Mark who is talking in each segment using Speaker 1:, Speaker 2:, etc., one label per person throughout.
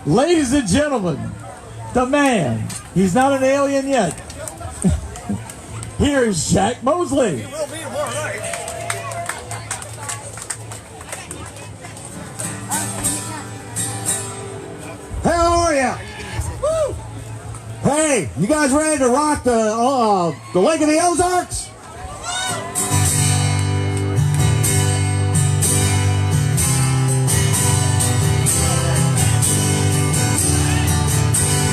Speaker 1: Ladies and gentlemen, the man, he's not an alien yet. Here's Jack Mosley.
Speaker 2: He will be tomorrow night.
Speaker 1: Hey, how are ya? Woo! Hey, you guys ready to rock the Lake of the Ozarks?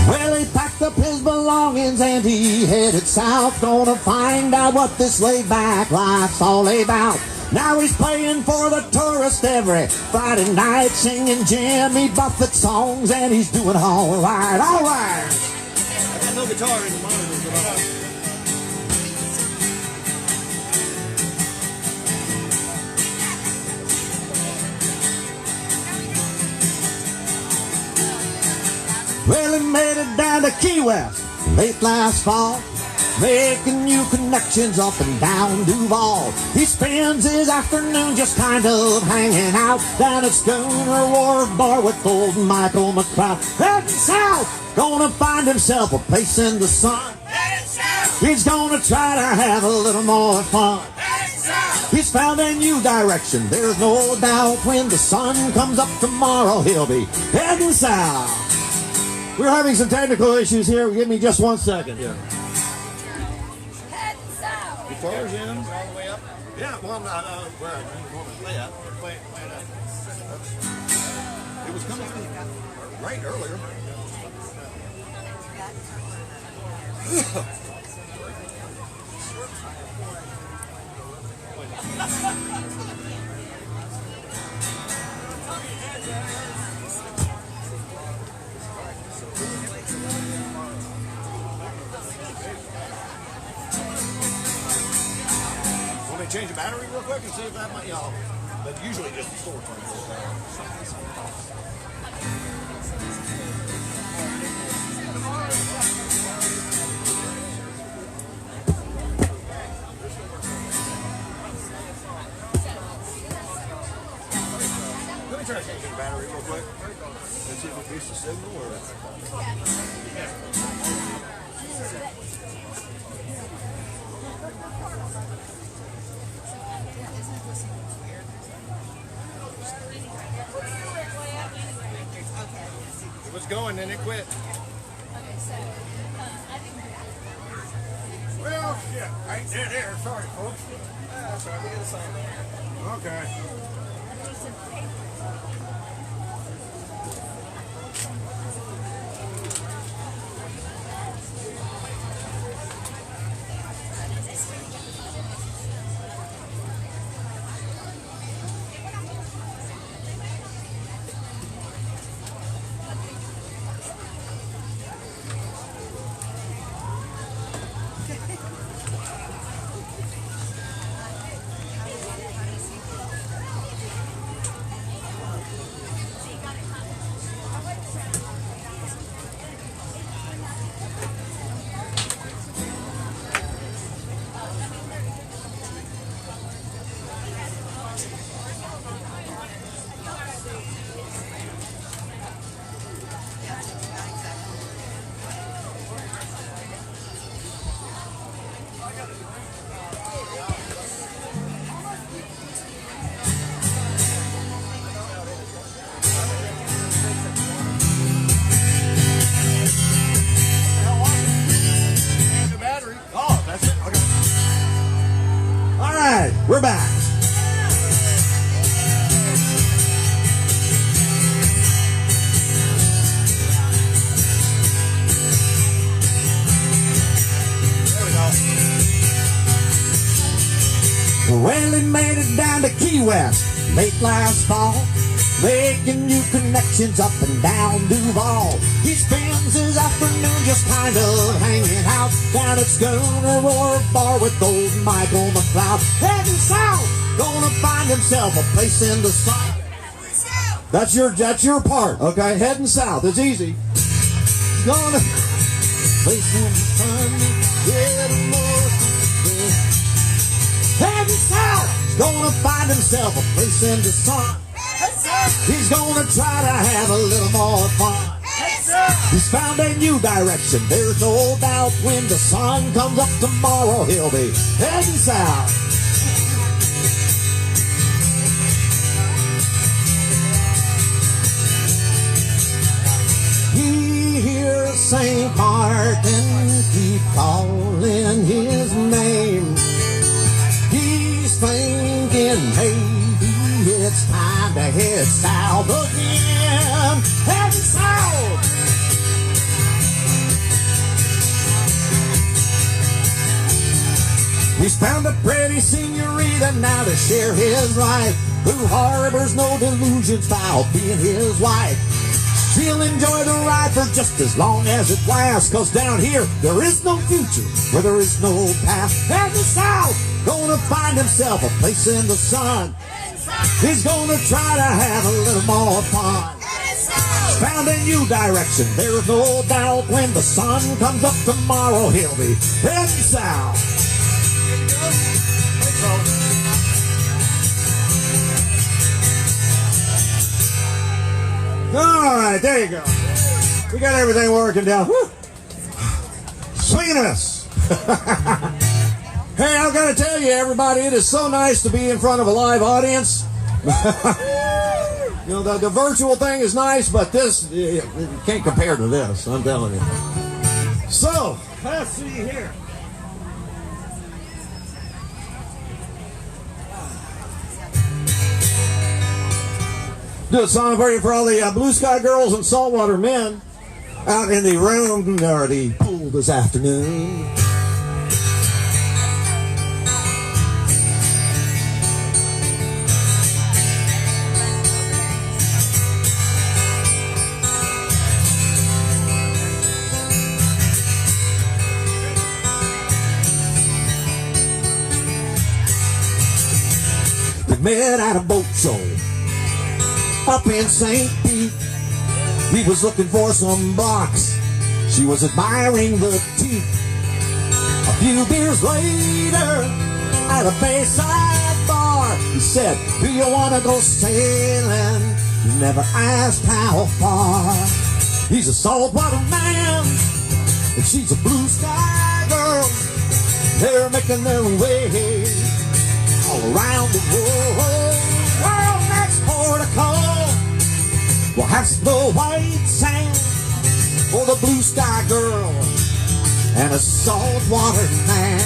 Speaker 1: Well, he packed up his belongings and he headed south, gonna find out what this laid-back life's all about. Now he's playing for the tourist every Friday night, singing Jimmy Buffett songs, and he's doing all right, all right.
Speaker 2: I got no guitar in the monitors at all.
Speaker 1: Well, he made it down to Key West late last fall, making new connections up and down Duval. He spends his afternoon just kind of hanging out down at Schooner Wharf Bar with old Michael McCloud. Heading south, gonna find himself a place in the sun. Heading south, he's gonna try to have a little more fun. Heading south, he's found a new direction, there's no doubt. When the sun comes up tomorrow, he'll be heading south. We're having some technical issues here. Give me just 1 second here.
Speaker 2: Guitars in? All the way up? Yeah, well, I'm not where I want to play at. Play it up. It was coming through right earlier. Change the battery real quick and see if that might, but usually just the store turns. Let me try to change the battery real quick and see if it boosts the signal or. It was going, then it quit.
Speaker 3: Okay, so
Speaker 2: Well, yeah, right there. Sorry, folks. That's all right. We get a sign. Okay.
Speaker 1: We're back. Well, he made it down to Key West late last fall, making new connections up and down Duval. He spends his afternoon just kind of hanging out down at Schooner Wharf Bar with old Michael McCloud. Heading south, gonna find himself a place in the sun. That's your part, okay? Heading south, it's easy. He's gonna place in the sun, get more. Heading south, he's gonna find himself a place in the sun. He's gonna try to have a little more fun. He's found a new direction. There's no doubt when the sun comes up tomorrow, he'll be heading south. He hears St. Martin keep calling his name. He's thinking maybe it's time to head south again. Heading south. He's found a pretty senorita now to share his life, who harbors no delusions about being his wife. She'll enjoy the ride for just as long as it lasts, 'cause down here there is no future where there is no past. Heading south, gonna find himself a place in the sun. He's gonna try to have a little more fun. Found a new direction, there's no doubt when the sun comes up tomorrow, he'll be heading south. All right, there you go. We got everything working down. Woo. Swinging and a miss. Hey, I've got to tell you, everybody, it is so nice to be in front of a live audience. You know, the virtual thing is nice, but this, you can't compare to this, I'm telling you. So, let's see here. Do a song for you for all the Blue Sky girls and Saltwater men out in the room or the pool this afternoon. They met at a boat show up in St. Pete. He was looking for some box. She was admiring the teeth. A few beers later, at a Bayside bar, he said, "Do you want to go sailing?" He never asked how far. He's a saltwater man, and she's a blue sky girl. They're making their way all around the world. Well, next port of call, we'll have Snow White sand for the blue sky girl and a saltwater man.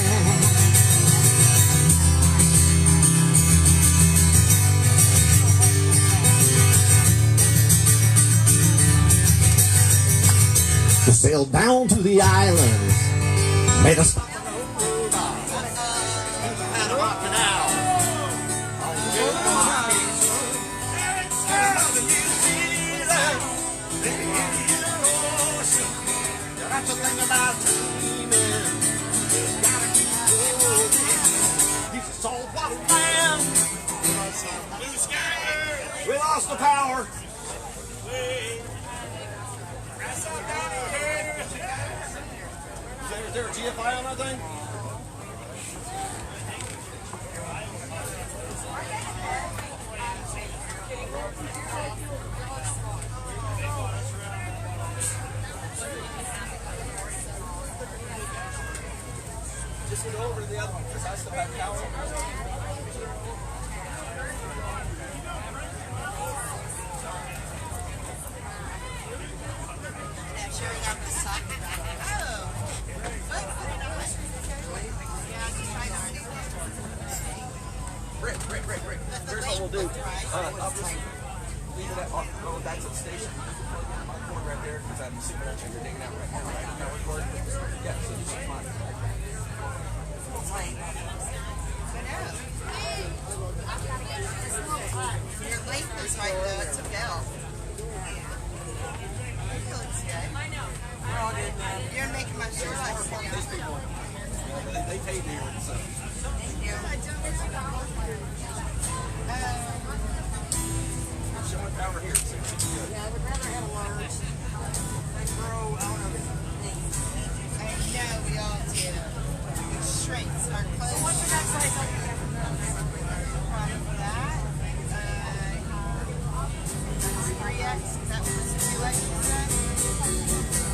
Speaker 1: They sailed down to the islands, made a stop. We lost the power. Is there a GFI on that thing? Just go over to the other one because I still have power. Rick. Here's what we'll do. I'll just leave it going back to the station. My cord right there, because I'm assuming that's what you're digging out right now, right? That would work? Yeah, so just use mine.
Speaker 3: Your length is right though, it's a bell. We're all good, man. You're making my shirt like
Speaker 2: These people, they paid me or something.
Speaker 3: Thank you.
Speaker 2: Showing power here, so it should be good.
Speaker 3: Yeah, I would rather have a large. Grow out of it. I know we all do. It shrinks our clothes. So what's the next size like you have? Problem for that. 3X, is that what 2X you said?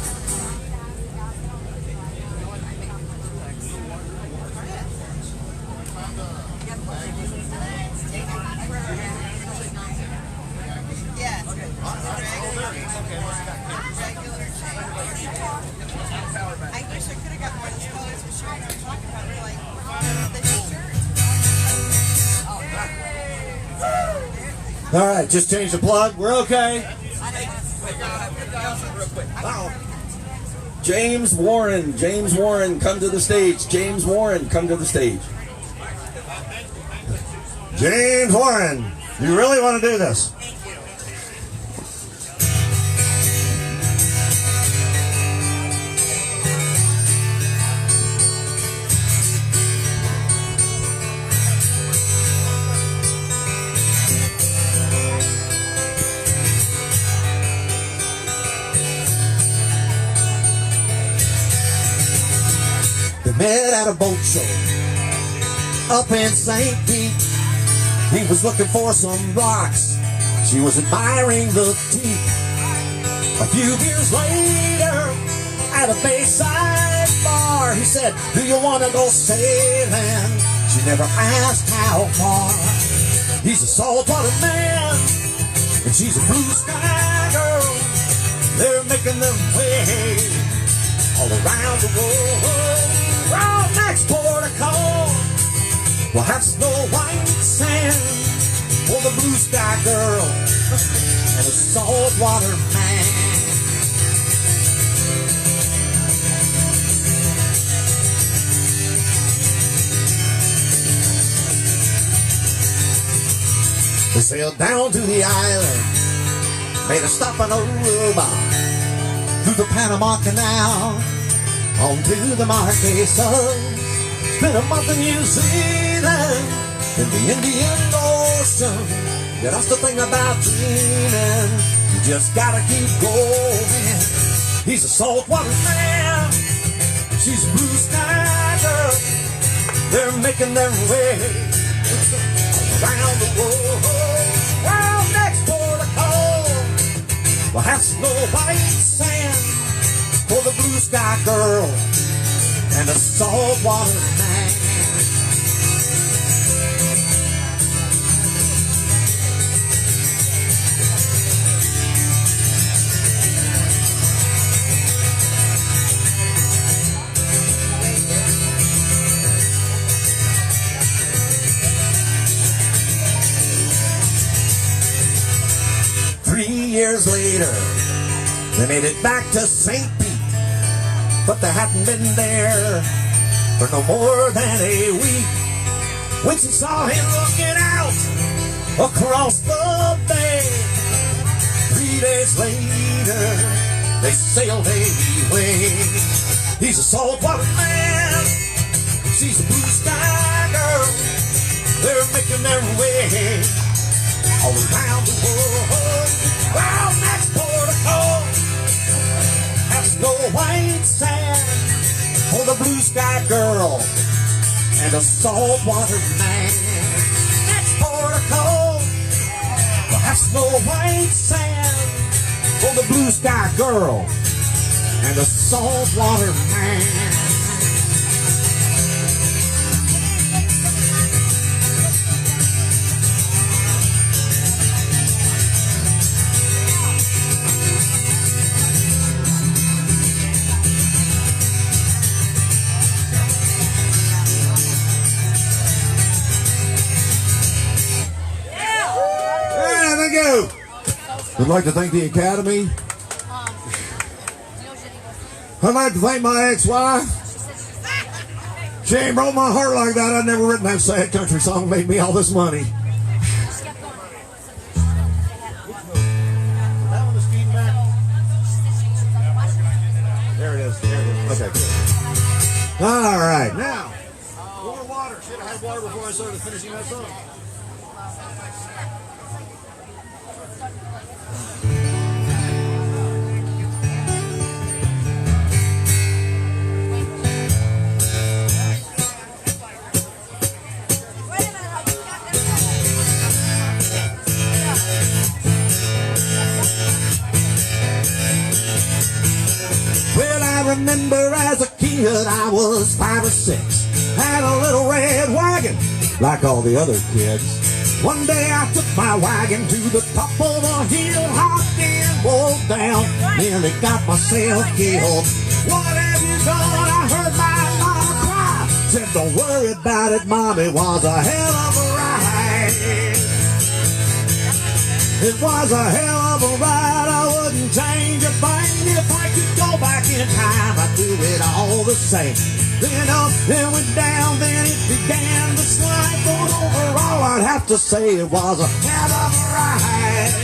Speaker 1: All right, just change the plug. We're okay.
Speaker 2: Wow. James Warren, come to the stage. James Warren, come to the stage.
Speaker 1: James Warren, you really want to do this? They met at a boat show up in St. Pete. He was looking for some rocks. She was admiring the teeth. A few years later, at a bayside bar, he said, "Do you want to go sailing?" She never asked how far. He's a saltwater man, and she's a blue sky girl. They're making their way all around the world. Well, next port of call, we'll have snow white sand for the blue sky girl and a saltwater man. They sailed down to the island, made a stop on Aruba, through the Panama Canal, on to the Marquesas. Spent a month in New Zealand, in the Indian Ocean. Yeah, that's the thing about dreaming, you just gotta keep going. He's a saltwater man, she's a blue sky girl. They're making their way around the world. Well, next port of call, we'll have snow white sand for the blue sky girl and a saltwater man. Years later, they made it back to St. Pete, but they hadn't been there for no more than a week when she saw him looking out across the bay. 3 days later, they sailed away. He's a saltwater man, she's a blue sky girl. They're making their way all around the world. Well, next port of call, have snow white sand for the blue sky girl and a saltwater man. Next port of call, have snow white sand for the blue sky girl and a saltwater man. I'd like to thank the Academy. I'd like to thank my ex-wife. She ain't broke my heart like that. I'd never written that sad country song, made me all this money. There it is. Okay, good. All right, now, more water. Should have had water before I started finishing that song. Remember as a kid I was 5 or 6, had a little red wagon like all the other kids. One day I took my wagon to the top of a hill, hopped in, rolled down, nearly got myself killed. What have you done? I heard my mama cry. Said don't worry about it, Mommy, was a hell of a ride. It was a hell of a ride, I wouldn't change a thing. If I could go back in time, I'd do it all the same. Then up, then went down, then it began to slide. But overall, I'd have to say it was a hell of a ride.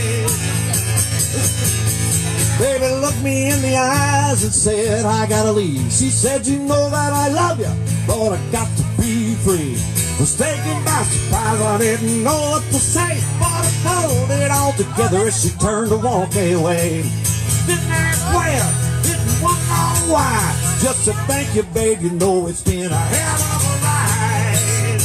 Speaker 1: Baby looked me in the eyes and said, I gotta leave. She said, you know that I love you, but I got to be free. Was taken by surprise, I didn't know what to say, but I pulled it all together as she turned to walk away. Didn't ask where, didn't want to know why, just to thank you, babe, you know it's been a hell of a ride.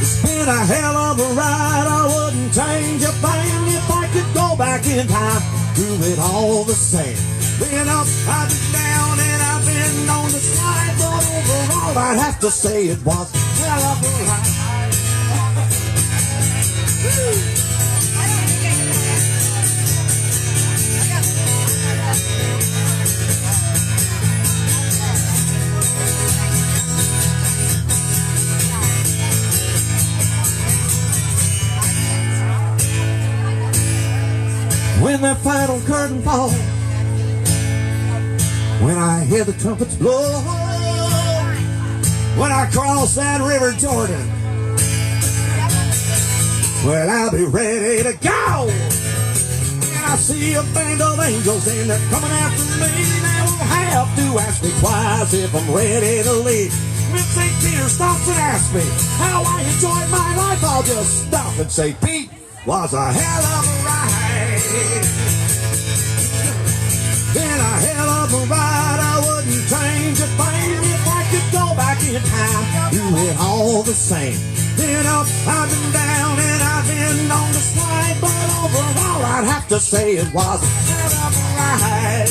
Speaker 1: It's been a hell of a ride, I wouldn't change a thing. If I could go back in time, do it all the same. Been up, I've been down, and I've been on the slide, but overall I'd have to say it was a hell of a ride. When that final curtain falls, when I hear the trumpets blow, when I cross that river Jordan, well, I'll be ready to go. And I see a band of angels and they're coming after me. They won't have to ask me twice if I'm ready to leave. When St. Peter stops and asks me how I enjoyed my life, I'll just stop and say, Pete, was a hell of a ride. Been a hell of a ride, I wouldn't change a thing. If I could go back in time, do it all the same. Been up, I've been down, and I've been on the slide, but overall I'd have to say it was a hell of a ride.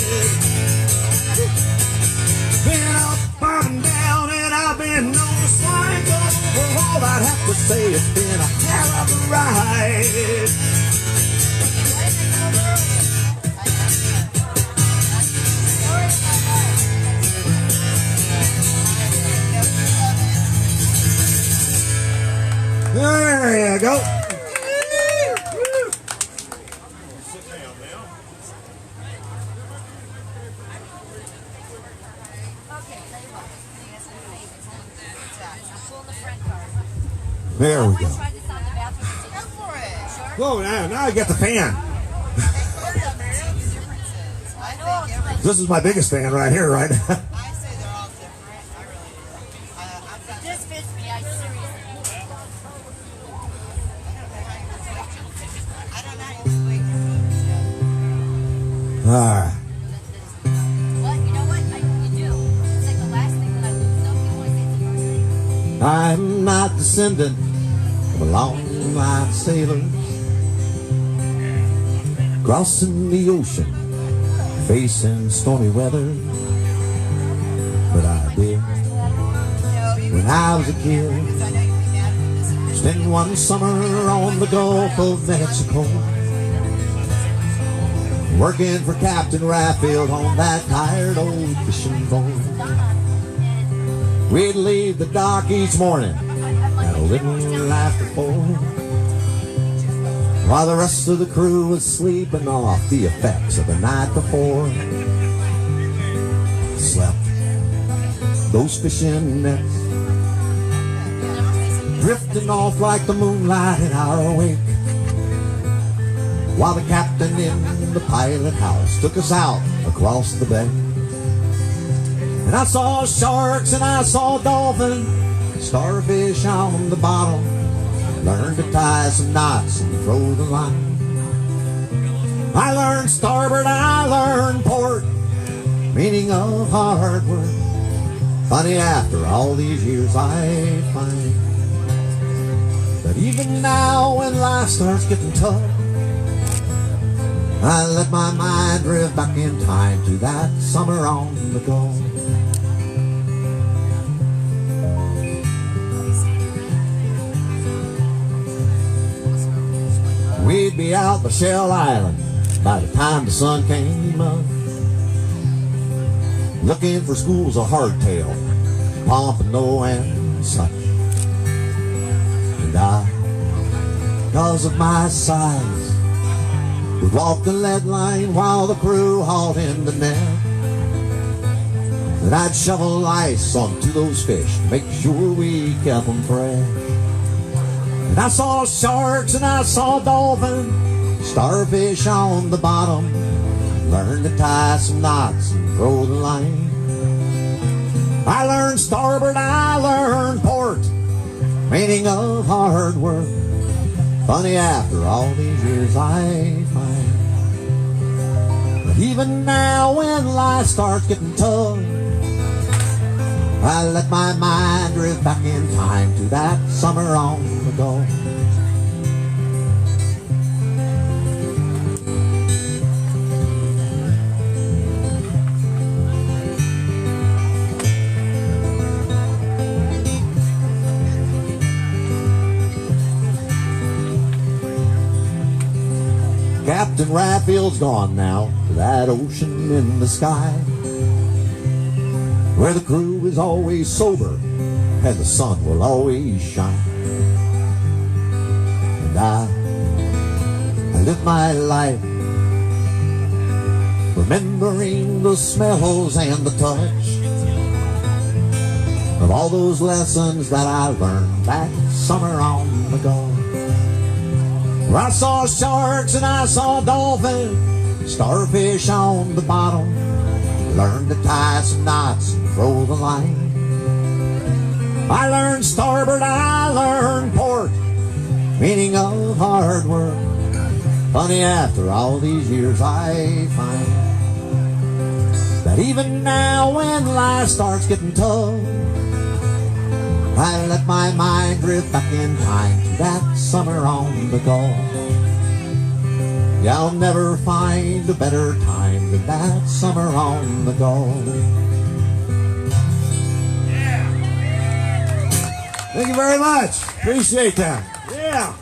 Speaker 1: Been up, I've been down, and I've been on the slide, but overall I'd have to say it's been a hell of a ride. There you go. There we go. Whoa, now I get the fan. This is my biggest fan right here, right?
Speaker 3: I say they're all different. I really do.
Speaker 4: This fits me, I seriously.
Speaker 3: I don't know how you wait
Speaker 1: All right.
Speaker 4: What? You know what? You do. It's like the last thing that I would know if you want to say to your
Speaker 1: I'm not descendant of a long line of sailors crossing the ocean, facing stormy weather. But I did when I was a kid, spend one summer on the Gulf of Mexico, working for Captain Raffield on that tired old fishing boat. We'd leave the dock each morning at a little after 4, while the rest of the crew was sleeping off the effects of the night before. Slept those fishing nets, drifting off like the moonlight in our wake, while the captain in the pilot house took us out across the bay. And I saw sharks and I saw dolphins, starfish on the bottom, learned to tie some knots and throw the line. I learned starboard, I learned port, meaning of hard work. Funny, after all these years I find that even now when life starts getting tough, I let my mind drift back in time to that summer on the Gulf. We'd be out by Shell Island by the time the sun came up, looking for schools of hardtail, pompano and such. And I because of my size. We'd walk the lead line while the crew hauled in the net. And I'd shovel ice onto those fish to make sure we kept them fresh. And I saw sharks and I saw dolphins, starfish on the bottom. Learned to tie some knots and throw the line. I learned starboard, I learned port, meaning of hard work. Funny, after all these years I find, but even now when life starts getting tough, I let my mind drift back in time to that summer on the Gulf. Captain Raffield's gone now to that ocean in the sky, where the crew is always sober and the sun will always shine. And I live my life remembering the smells and the touch of all those lessons that I learned that summer on the Gulf. Where I saw sharks and I saw dolphins, starfish on the bottom. Learned to tie some knots and throw the line. I learned starboard, I learned port, meaning of hard work. Funny, after all these years I find that even now when life starts getting tough, I let my mind drift back in time to that summer on the Gulf. Yeah, I'll never find a better time than that summer on the Gulf. Thank you very much. Appreciate that. Yeah.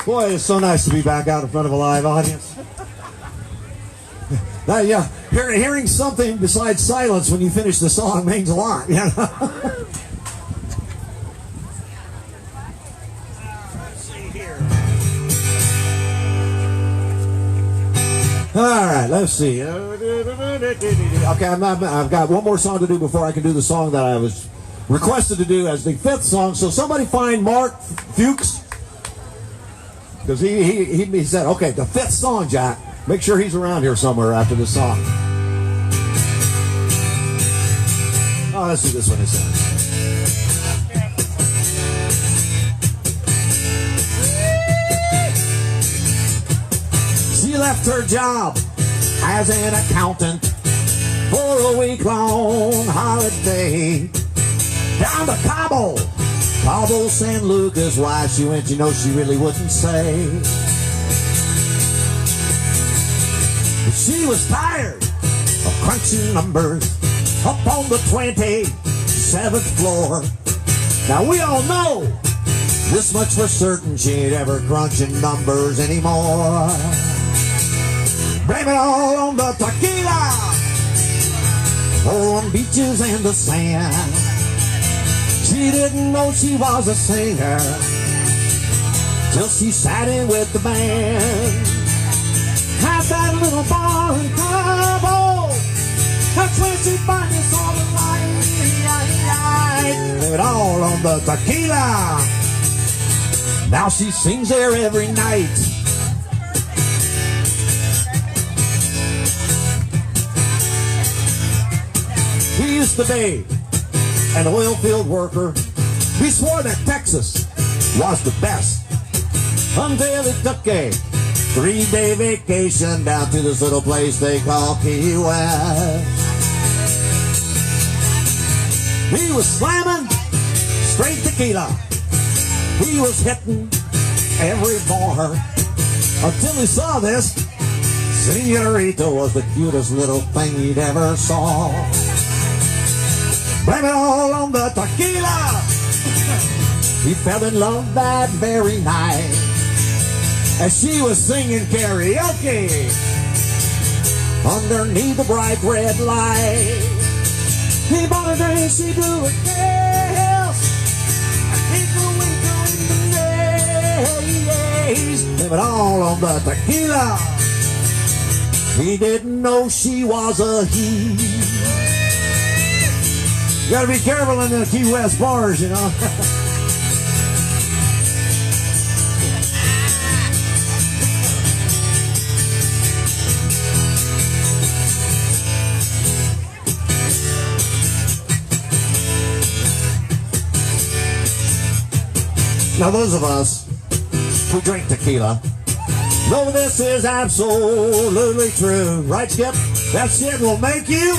Speaker 1: Boy, it's so nice to be back out in front of a live audience. Now, yeah, hearing something besides silence when you finish the song means a lot. Yeah. All right, let's see. Okay, I've got one more song to do before I can do the song that I was requested to do as the fifth song. So somebody find Mark Fuchs, because he said, okay, the fifth song, Jack. Make sure he's around here somewhere after this song. Oh, let's see this one. She left her job as an accountant for a week-long holiday down to Cabo San Lucas. Why she went, you know, she really wouldn't say. But she was tired of crunching numbers up on the 27th floor. Now we all know this much for certain, she ain't ever crunching numbers anymore. Blame it all on the tequila, on beaches and the sand. She didn't know she was a singer till she sat in with the band at that little bar in Cabo. That's where she finally saw the light. Blame it all on the tequila. Now she sings there every night. He used to be an oil field worker. He swore that Texas was the best until he took a 3-day vacation down to this little place they call Key West. He was slamming straight tequila. He was hitting every bar until he saw this senorita was the cutest little thing he'd ever saw. Blame it all on the tequila. He fell in love that very night as she was singing karaoke underneath the bright red light. He bought a drink, she blew a kiss. I think the winter in the days, blame it all on the tequila. He didn't know she was a he. You gotta be careful in the Key West bars, you know. Now those of us who drink tequila know this is absolutely true. Right, Skip? That shit will make you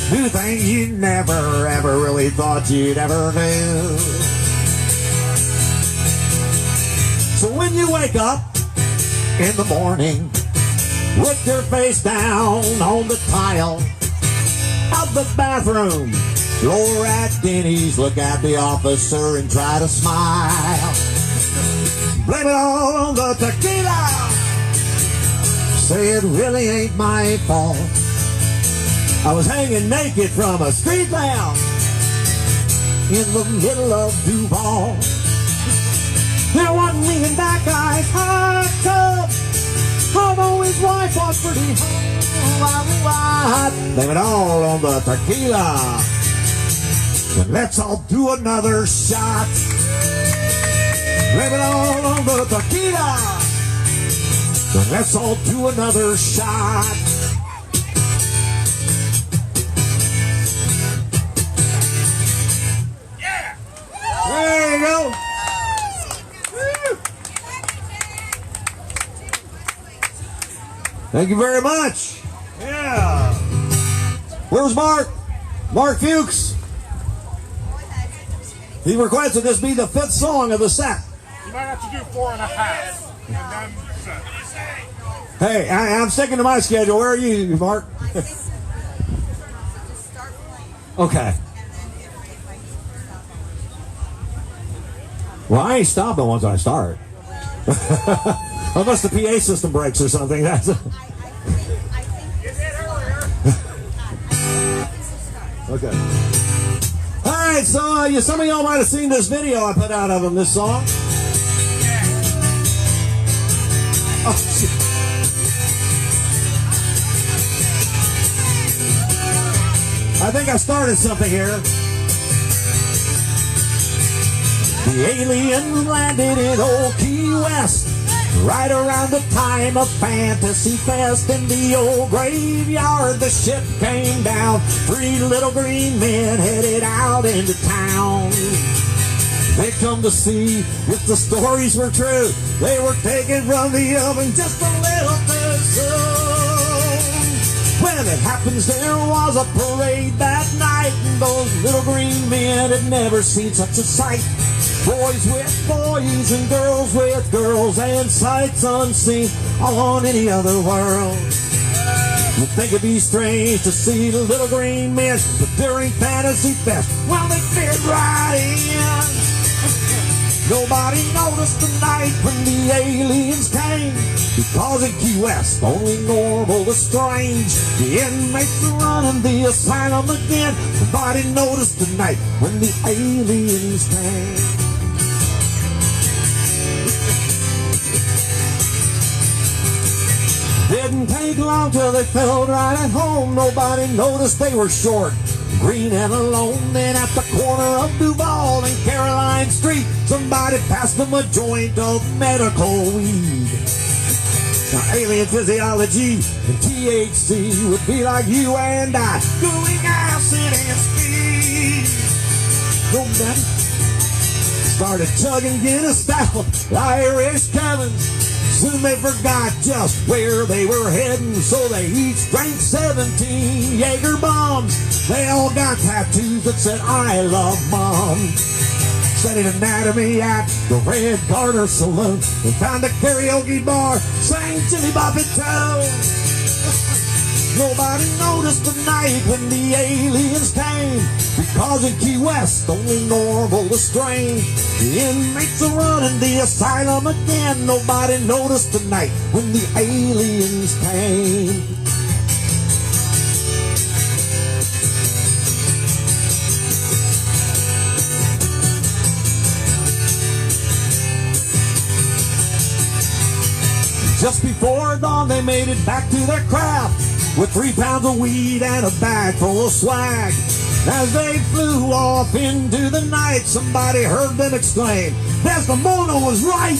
Speaker 1: do things you never, ever really thought you'd ever do. So when you wake up in the morning with your face down on the tile of the bathroom, lower at Denny's, look at the officer and try to smile. Blame it all on the tequila. Say it really ain't my fault. I was hanging naked from a street lamp in the middle of Duval. There wasn't me in that guy's hot tub, although his wife was pretty hot. Blame it all on the tequila. And let's all do another shot. Blame it all on the tequila. And let's all do another shot. Yeah! There you go. Thank you very much. Yeah. Where's Mark? Mark Fuchs. He requested this be the 5th song of the set.
Speaker 5: You might have to do 4.5. And then set.
Speaker 1: Hey, I'm sticking to my schedule. Where are you, Mark? Okay. Well, I ain't stopping once I start. Unless the PA system breaks or something. That's
Speaker 5: You did earlier.
Speaker 1: okay. All right, so some of y'all might have seen this video I put out of him, this song. Oh, shit. I think I started something here. The aliens landed in old Key West right around the time of Fantasy Fest. In the old graveyard, the ship came down. 3 little green men headed out into town. They come to see if the stories were true. They were taken from the oven just a little too soon. When it happens, there was a parade that night, and those little green men had never seen such a sight. Boys with boys and girls with girls, and sights unseen on any other world. You think it'd be strange to see the little green men, but during Fantasy Fest, well, they fit right in. Nobody noticed the night when the aliens came, because in Key West, only normal was strange. The inmates are running the asylum again. Nobody noticed the night when the aliens came. Didn't take long till they felt right at home. Nobody noticed they were short, green and alone. Then at the corner of Duval and Caroline Street, somebody passed them a joint of medical weed. Now alien physiology and THC would be like you and I doing acid and speed. Nobody started chugging Guinness style, Irish Kevin's. Soon they forgot just where they were heading, so they each drank 17 Jaeger bombs. They all got tattoos that said, I love Mom. Studied anatomy at the Red Garter Saloon and found a karaoke bar, sang Jimmy Bop It Too. Nobody noticed the night when the aliens came, because in Key West only normal was strange. The inmates are running the asylum again. Nobody noticed the night when the aliens came. Just before dawn, they made it back to their craft with 3 pounds of weed and a bag full of swag. As they flew off into the night, somebody heard them exclaim, Desdemona was right!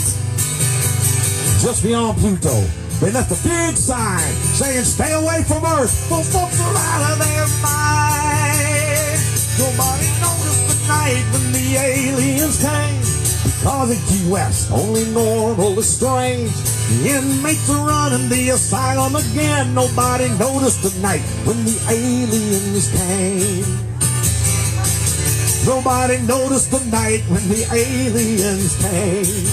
Speaker 1: Just beyond Pluto, they left a big sign saying, stay away from Earth, those folks are out of their mind. Nobody noticed the night when the aliens came, because in Key West, only normal is strange. The inmates are running the asylum again. Nobody noticed the night when the aliens came. Nobody noticed the night when the aliens came.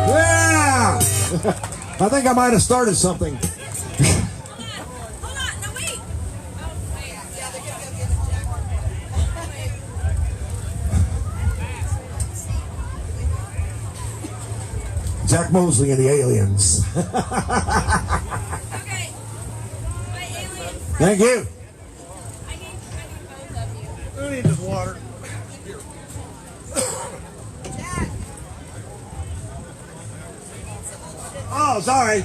Speaker 1: Yeah! I think I might have started something.
Speaker 4: Hold on, no wait.
Speaker 1: Jack Mosley and the aliens.
Speaker 4: Okay. My alien friend.
Speaker 1: Thank you.
Speaker 4: I need both of you.
Speaker 5: Who needs this water?
Speaker 1: Oh, sorry.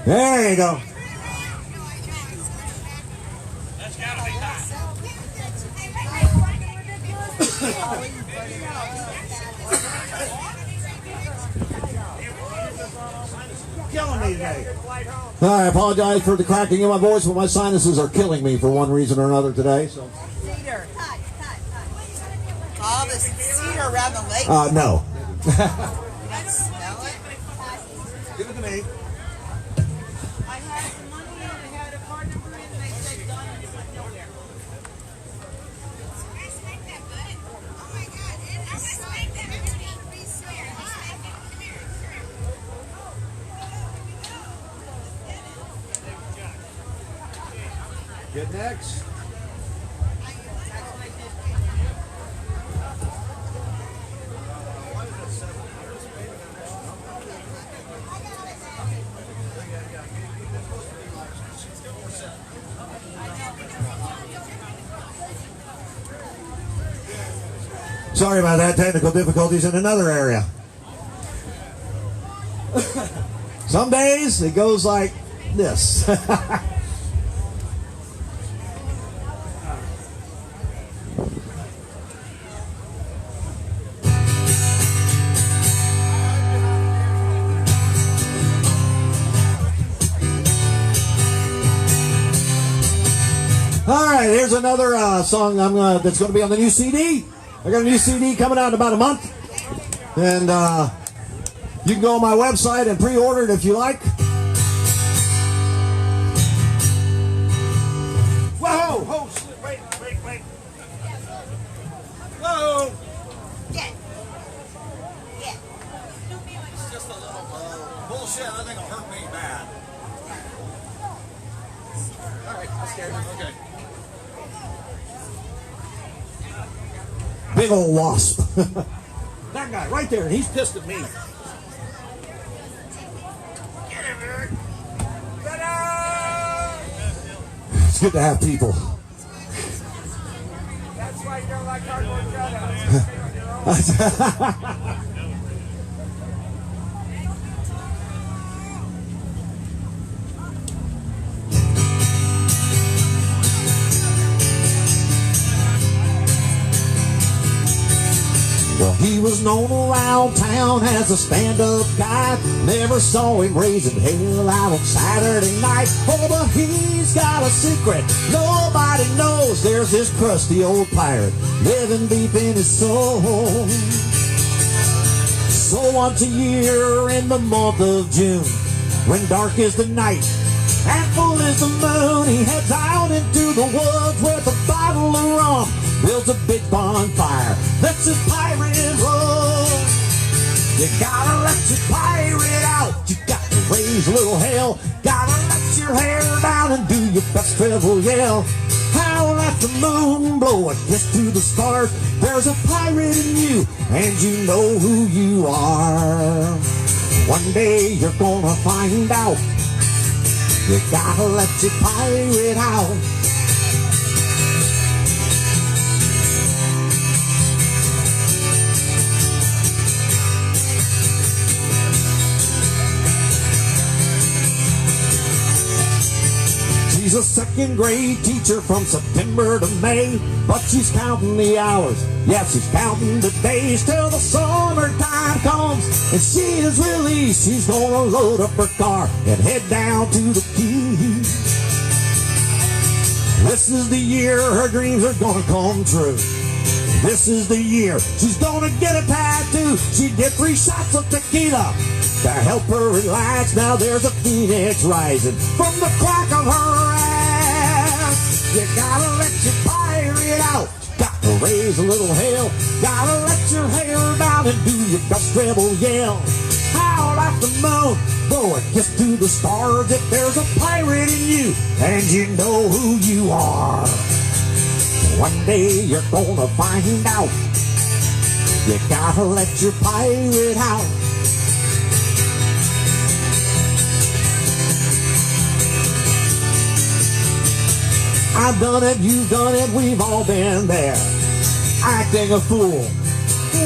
Speaker 1: There you go.
Speaker 5: That's gotta be hot.
Speaker 1: Killing me today. I apologize for the cracking in my voice, but my sinuses are killing me for one reason or another today. So.
Speaker 3: Cedar. All this cedar around the lake.
Speaker 1: No.
Speaker 3: You don't smell it?
Speaker 1: Give it to me.
Speaker 3: I had some money and I had a card number in and they said done and it went nowhere.
Speaker 1: Get next. Sorry about that, technical difficulties in another area. Some days it goes like this. All right, here's another song that's going to be on the new CD. I got a new CD coming out in about a month, and you can go on my website and pre-order it if you like. Whoa! Oh, wait! Whoa!
Speaker 3: Yeah.
Speaker 2: It's just a little bullshit. I think it'll hurt me bad. All right, I'm scared. Okay.
Speaker 1: Big old wasp. That guy right there, and he's pissed at me. It's good to have people.
Speaker 5: That's why you don't like cardboard cutouts.
Speaker 1: Well, he was known around town as a stand-up guy. Never saw him raising hell out on Saturday night. Oh, but he's got a secret nobody knows. There's this crusty old pirate living deep in his soul. So once a year in the month of June, when dark is the night and full is the moon, he heads out into the woods with a bottle of rum, builds a big bonfire, lets his pirate roll. You gotta let your pirate out, you got to raise a little hell, gotta let your hair down and do your best treble yell. How Howl at the moon, blow a kiss to the stars. There's a pirate in you, and you know who you are. One day you're gonna find out. You gotta let your pirate out. She's a second grade teacher from September to May, but she's counting the hours. Yeah, she's counting the days till the summertime comes and she is released. She's gonna load up her car and head down to the Keys. This is the year her dreams are gonna come true. This is the year she's gonna get a tattoo. She did 3 shots of tequila to help her relax. Now there's a phoenix rising from the crack of her ass. You gotta let your pirate out. Got to raise a little hell. Gotta let your hair down and do your best rebel yell. Howl at the moon, blow a kiss to the stars. If there's a pirate in you, and you know who you are. One day you're gonna find out. You gotta let your pirate out. I've done it, you've done it, we've all been there. Acting a fool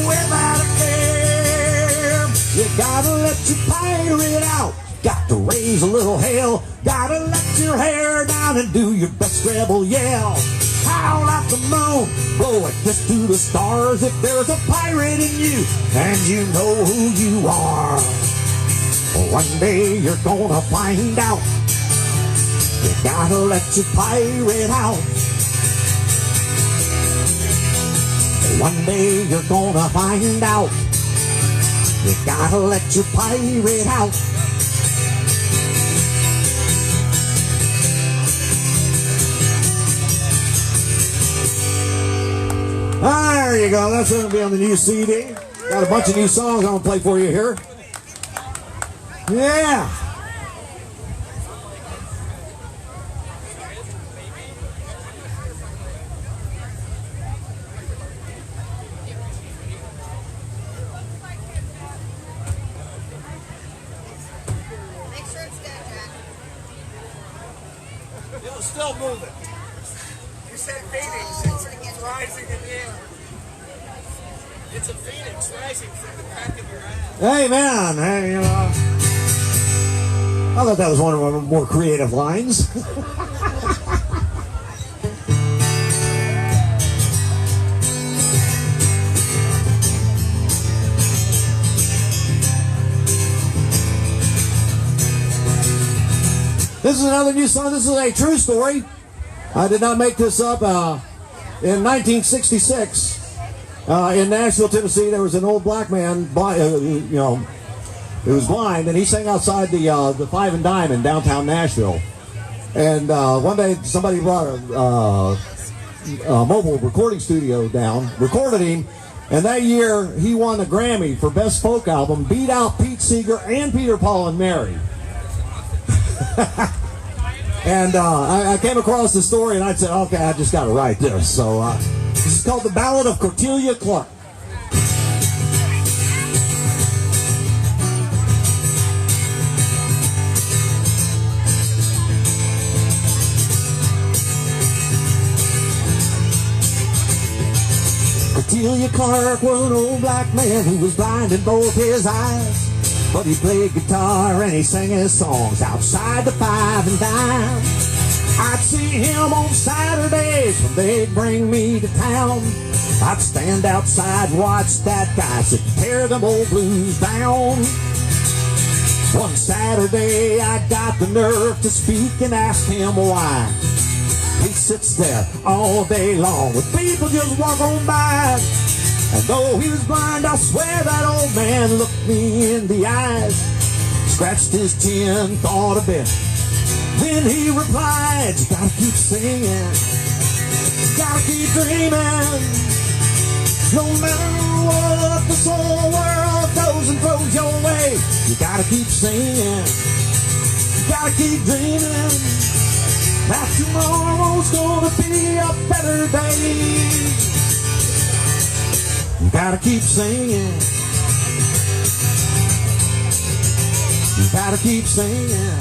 Speaker 1: without a care. You gotta let your pirate out. Got to raise a little hell. Gotta let your hair down and do your best rebel yell. Howl at the moon, blow a kiss to the stars. If there's a pirate in you, and you know who you are. One day you're gonna find out. You gotta let your pirate out. One day you're gonna find out. You gotta let your pirate out. There you go. That's going to be on the new CD. Got a bunch of new songs I'm going to play for you here. Yeah.
Speaker 3: Make sure it's dead, Jack.
Speaker 5: It'll still move it. You said Phoenix. It's rising in the air. It's a phoenix rising from the crack of your ass.
Speaker 1: Hey, man. Hey, I thought that was one of our more creative lines. This is another new song. This is a true story. I did not make this up. In 1966, in Nashville, Tennessee, there was an old black man, who was blind, and he sang outside the Five and Dime in downtown Nashville. And one day, somebody brought a mobile recording studio down, recorded him, and that year he won a Grammy for Best Folk Album, beat out Pete Seeger and Peter, Paul, and Mary. And I came across the story, and I said, okay, I just got to write this. So this is called The Ballot of Cortilia, Clarke. Cortilia Clarke was an old black man who was blind in both his eyes. But he played guitar and he sang his songs outside the Five and Dime. I'd see him on Saturdays when they'd bring me to town. I'd stand outside and watch that guy sit and tear them old blues down. One Saturday I got the nerve to speak and ask him why. He sits there all day long with people just walk on by. And though he was blind, I swear that old man looked me in the eyes, scratched his chin, thought a bit. Then he replied, you gotta keep singing, you gotta keep dreaming. No matter what this whole world goes and throws your way, you gotta keep singing, you gotta keep dreaming. that tomorrow's gonna be a better day. You gotta keep singing. You gotta keep singing.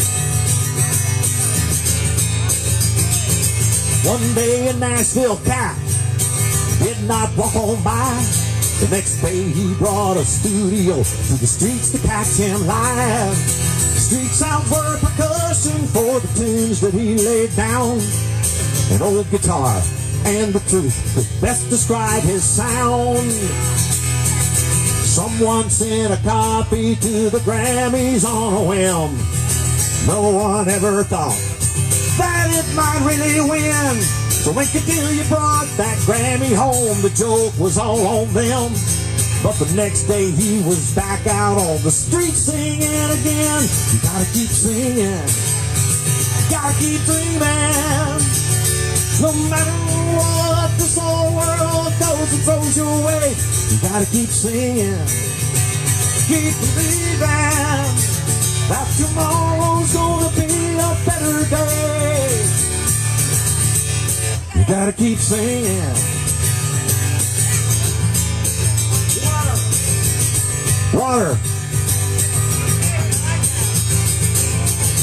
Speaker 1: One day in Nashville, Cat did not walk on by. The next day he brought a studio to the streets to catch him live. The street sounds were percussion for the tunes that he laid down. An old guitar and the truth could best describe his sound. Someone sent a copy to the Grammys on a whim. No one ever thought that it might really win. So wait till you brought that Grammy home, the joke was all on them. But the next day he was back out on the street singing again. You gotta keep singing, gotta keep dreaming. No matter what this whole world goes and throws your way, you gotta keep singing, keep believing that tomorrow's gonna be a better day. You gotta keep singing. Water.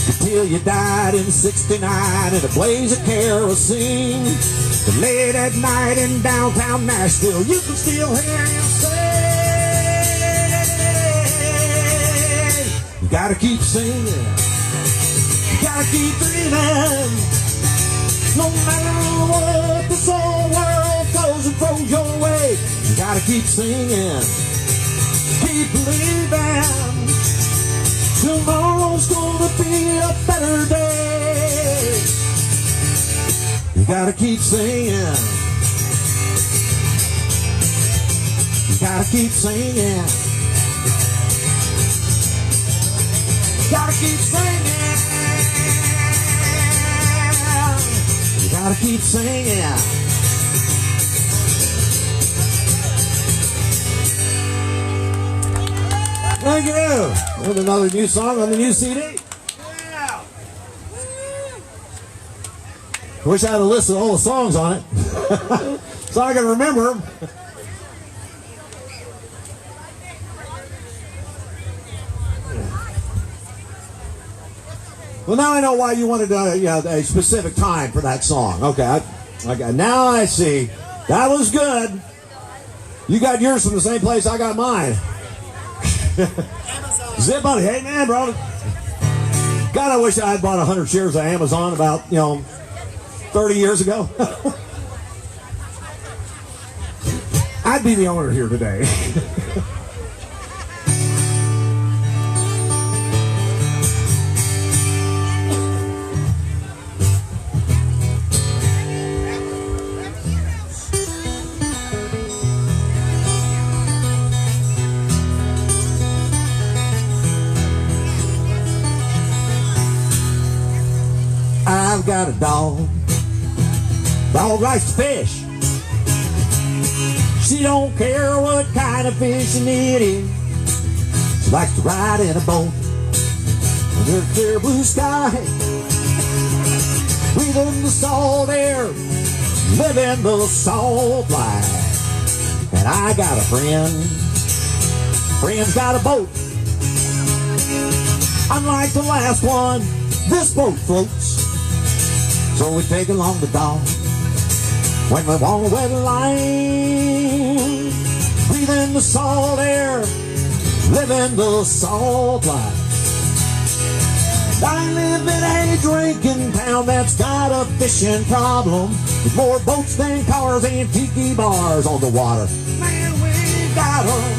Speaker 1: Cortilia died in '69 in a blaze of kerosene. But late at night in downtown Nashville, you can still hear him say, you gotta keep singing, you gotta keep dreaming. No matter what this whole world goes and throws your way, you gotta keep singing, keep believing. Tomorrow's gonna be a better day. You gotta keep singing. You gotta keep singing. You gotta keep singing. You gotta keep singing. Thank you. There's another new song on the new CD.
Speaker 5: Yeah.
Speaker 1: Wish I had a list of all the songs on it, so I can remember them. Well, now I know why you wanted a specific time for that song. Okay, now I see. That was good. You got yours from the same place I got mine. Zip buddy, hey man, bro. God, I wish I had bought 100 shares of Amazon about 30 years ago. I'd be the owner here today. I've got a dog. Dog likes to fish. She don't care what kind of fishing it is. She likes to ride in a boat under a clear blue sky, breathing the salt air, living the salt life. And I got a friend. Friend's got a boat. Unlike the last one, this boat floats. So we take along the dog when we want a wet line, breathing the salt air, living the salt life. I live in a drinking town that's got a fishing problem, with more boats than cars and tiki bars on the water. Man, we got 'em.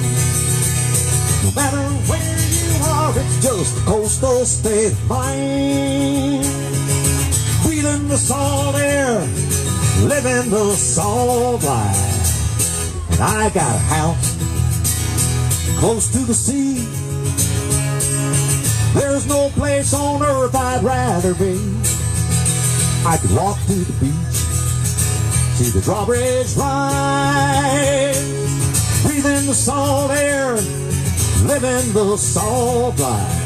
Speaker 1: No matter where you are, it's just a coastal state of mind. Breathing the salt air, living the salt life. And I got a house close to the sea. There's no place on earth I'd rather be. I could walk to the beach, see the drawbridge rise, breathing the salt air, living the salt life.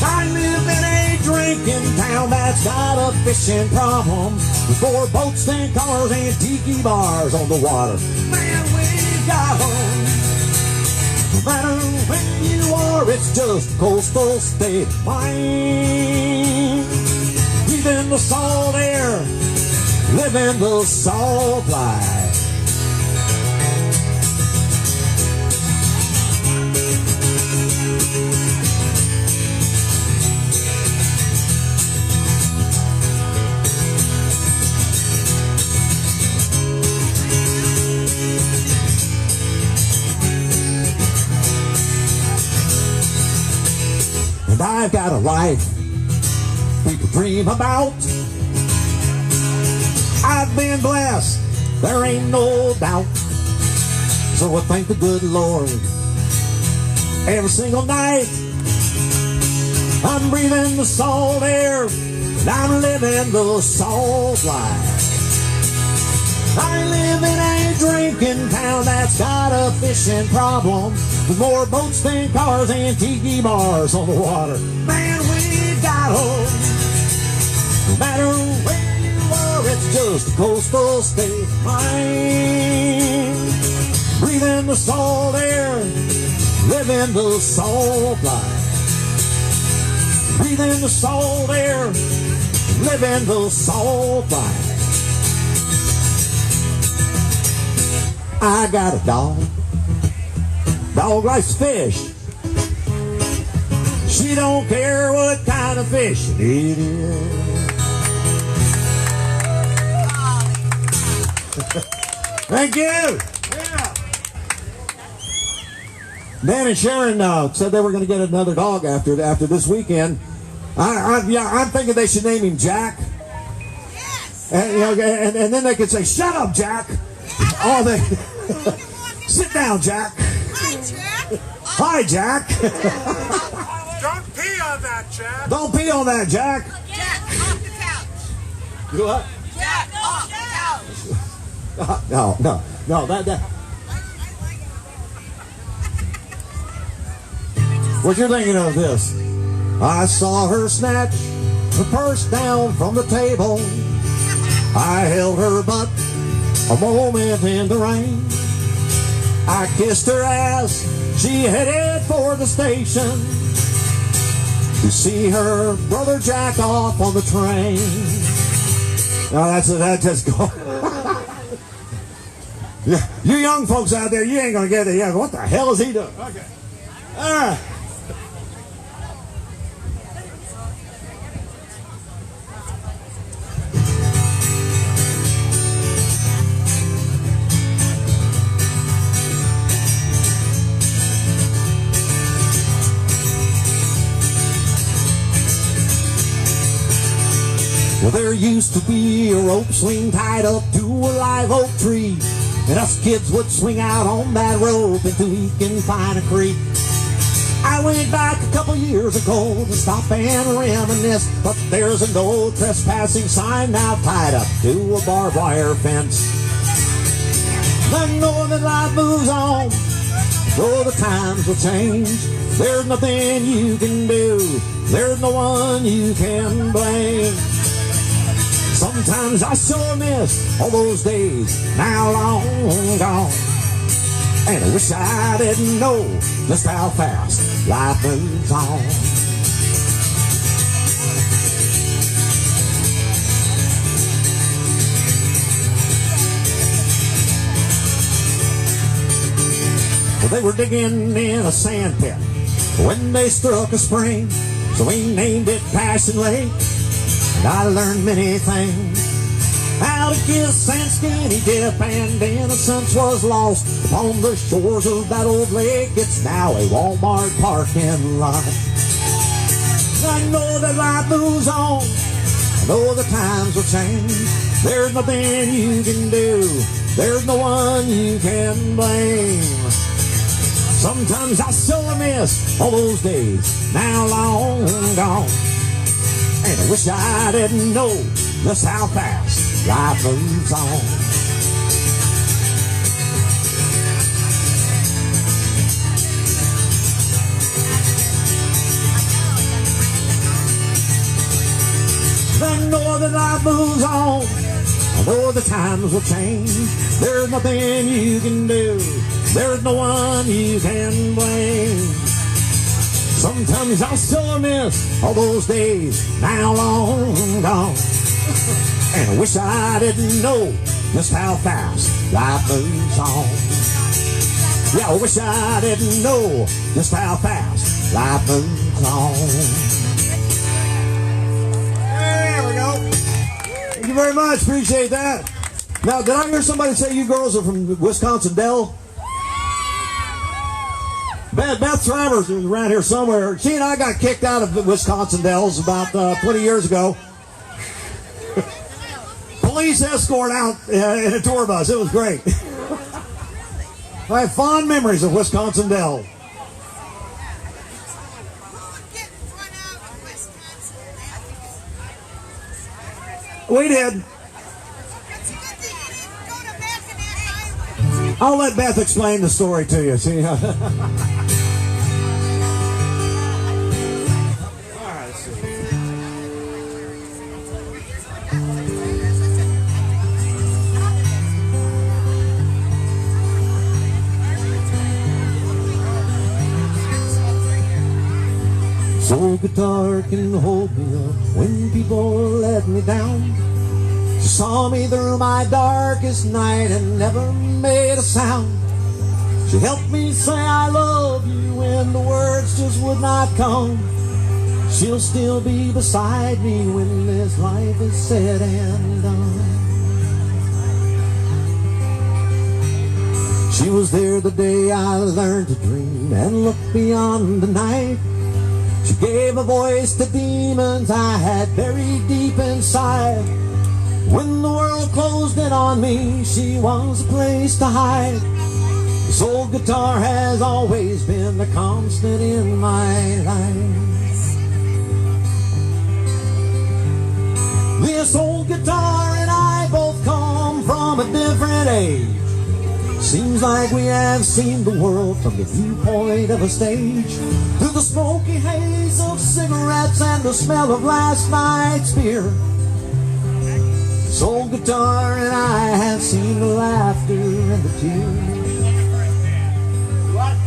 Speaker 1: I live in a drinking town town that's got a fishing problem. With 4 boats and cars and tiki bars on the water. Man, we got home. No matter where you are, it's just a coastal state of mind. Breathe in the salt air, live in the salt life. And I've got a life people dream about. I've been blessed, there ain't no doubt. So I thank the good Lord every single night. I'm breathing the salt air, and I'm living the salt life. I live in a drinking town that's got a fishing problem. With more boats than cars and tiki bars on the water. Man, we got home. No matter where you are, it's just a coastal state of mind. Breathe in the salt air, live in the salt life. Breathe in the salt air, live in the salt life. I got a dog. Dog likes fish. She don't care what kind of fish it is. Thank you. Yeah. Dan and Sharon said they were going to get another dog after this weekend. I'm thinking they should name him Jack.
Speaker 3: Yes.
Speaker 1: And then they could say, "Shut up, Jack." Oh, they sit down, Jack.
Speaker 3: Hi, Jack.
Speaker 1: Hi, Jack.
Speaker 5: Don't pee on that, Jack.
Speaker 1: Don't pee on that, Jack.
Speaker 3: Jack, off the couch.
Speaker 1: You what?
Speaker 3: Jack, off the couch.
Speaker 1: No. That. What you're thinking of this? I saw her snatch her purse down from the table. I held her butt a moment in the rain. I kissed her ass. She headed for the station to see her brother jack off on the train. No, that just go. Yeah, you young folks out there, you ain't gonna get it. Yeah, what the hell is he doing? Okay. All right. Well, there used to be a rope swing tied up to a live oak tree, and us kids would swing out on that rope until we can find a creek. I went back a couple years ago to stop and reminisce, but there's a no trespassing sign now tied up to a barbed wire fence. I know that life moves on, though the times will change. There's nothing you can do, there's no one you can blame. Sometimes I sure miss all those days now long gone, and I wish I didn't know just how fast life moves on. Well, they were digging in a sand pit when they struck a spring, so we named it Passion Lake. I learned many things, how to kiss and skinny dip, and innocence was lost upon the shores of that old lake. It's now a Walmart parking lot. I know that life moves on, I know the times will change. There's nothing you can do, there's no one you can blame. Sometimes I sure miss all those days now long gone, and I wish I didn't know just how fast life moves on. know that life moves on. I know the times will change. There's nothing you can do. There's no one you can blame. Sometimes I'll still miss all those days now long gone. And I wish I didn't know just how fast life moves on. Yeah, I wish I didn't know just how fast life moves on. There we go. Thank you very much. Appreciate that. Now, did I hear somebody say you girls are from Wisconsin Dell? Beth Travers is around here somewhere. She and I got kicked out of the Wisconsin Dells about 20 years ago. Police escort out in a tour bus. It was great. I have fond memories of Wisconsin Dell. We did. I'll let Beth explain the story to you. See? All right, let's see. So guitar can hold me up when people let me down. She saw me through my darkest night and never made a sound. She helped me say I love you when the words just would not come. She'll still be beside me when this life is said and done. She was there the day I learned to dream and look beyond the night. She gave a voice to demons I had buried deep inside. When the world closed in on me, she was a place to hide. This old guitar has always been a constant in my life. This old guitar and I both come from a different age. Seems like we have seen the world from the viewpoint of a stage. Through the smoky haze of cigarettes and the smell of last night's beer. This old guitar and I have seen the laughter and the tears. What?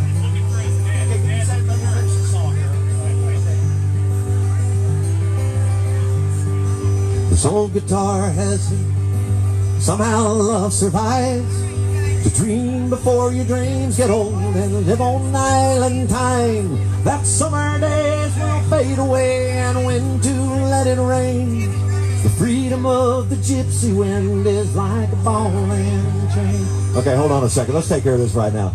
Speaker 1: This old guitar has somehow love survives. To dream before your dreams get old and live on island time. That summer days will fade away and when to let it rain. The freedom of the gypsy wind is like a ball and chain. Okay, hold on a second. Let's take care of this right now.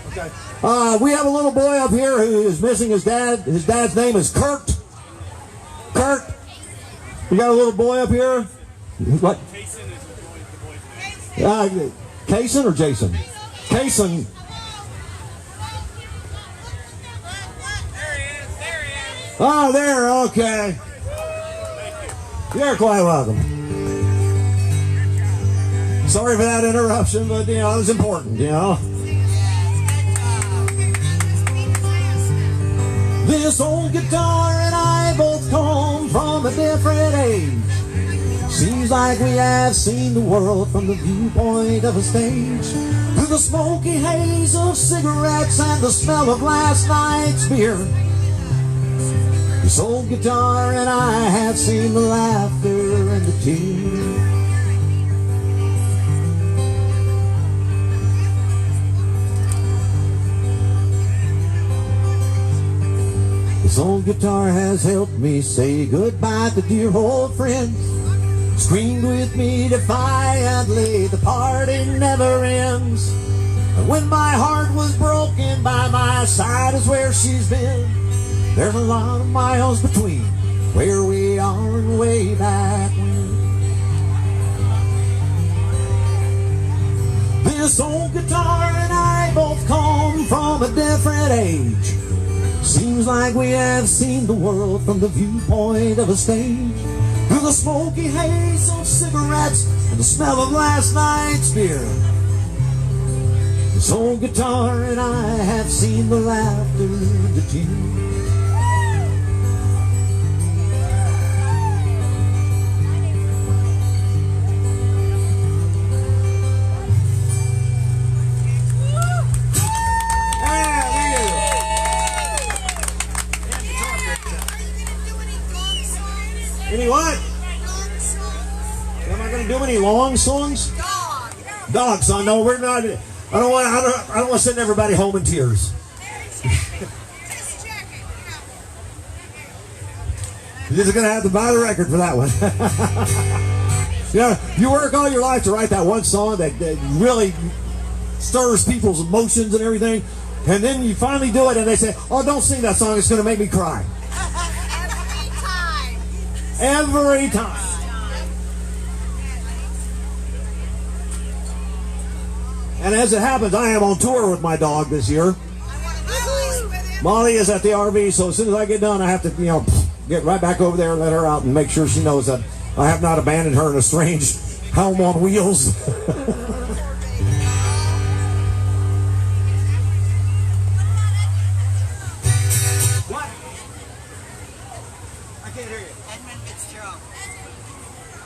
Speaker 1: Okay. We have a little boy up here who is missing his dad. His dad's name is Kurt. Kurt. We got a little boy up here. What? Kaysen or Jason? Kaysen. Oh, there, okay. You're quite welcome. Sorry for that interruption, but, it was important, This old guitar and I both come from a different age. Seems like we have seen the world from the viewpoint of a stage. Through the smoky haze of cigarettes and the smell of last night's beer. This old guitar and I have seen the laughter and the tears. This old guitar has helped me say goodbye to dear old friends. Screamed with me defiantly, the party never ends. And when my heart was broken, by my side is where she's been. There's a lot of miles between where we are and way back when. This old guitar and I both come from a different age. Seems like we have seen the world from the viewpoint of a stage. Through the smoky haze of cigarettes and the smell of last night's beer. This old guitar and I have have seen the laughter, the tears. Any what? Am I going to do any long songs? Dog song? No, we're not. I don't want to send everybody home in tears. You're just going to have to buy the record for that one. You work all your life to write that one song that really stirs people's emotions and everything, and then you finally do it, and they say, "Oh, don't sing that song. It's going to make me cry." Every time. And as it happens, I am on tour with my dog this year. Molly is at the RV, so as soon as I get done, I have to, get right back over there and let her out and make sure she knows that I have not abandoned her in a strange home on wheels.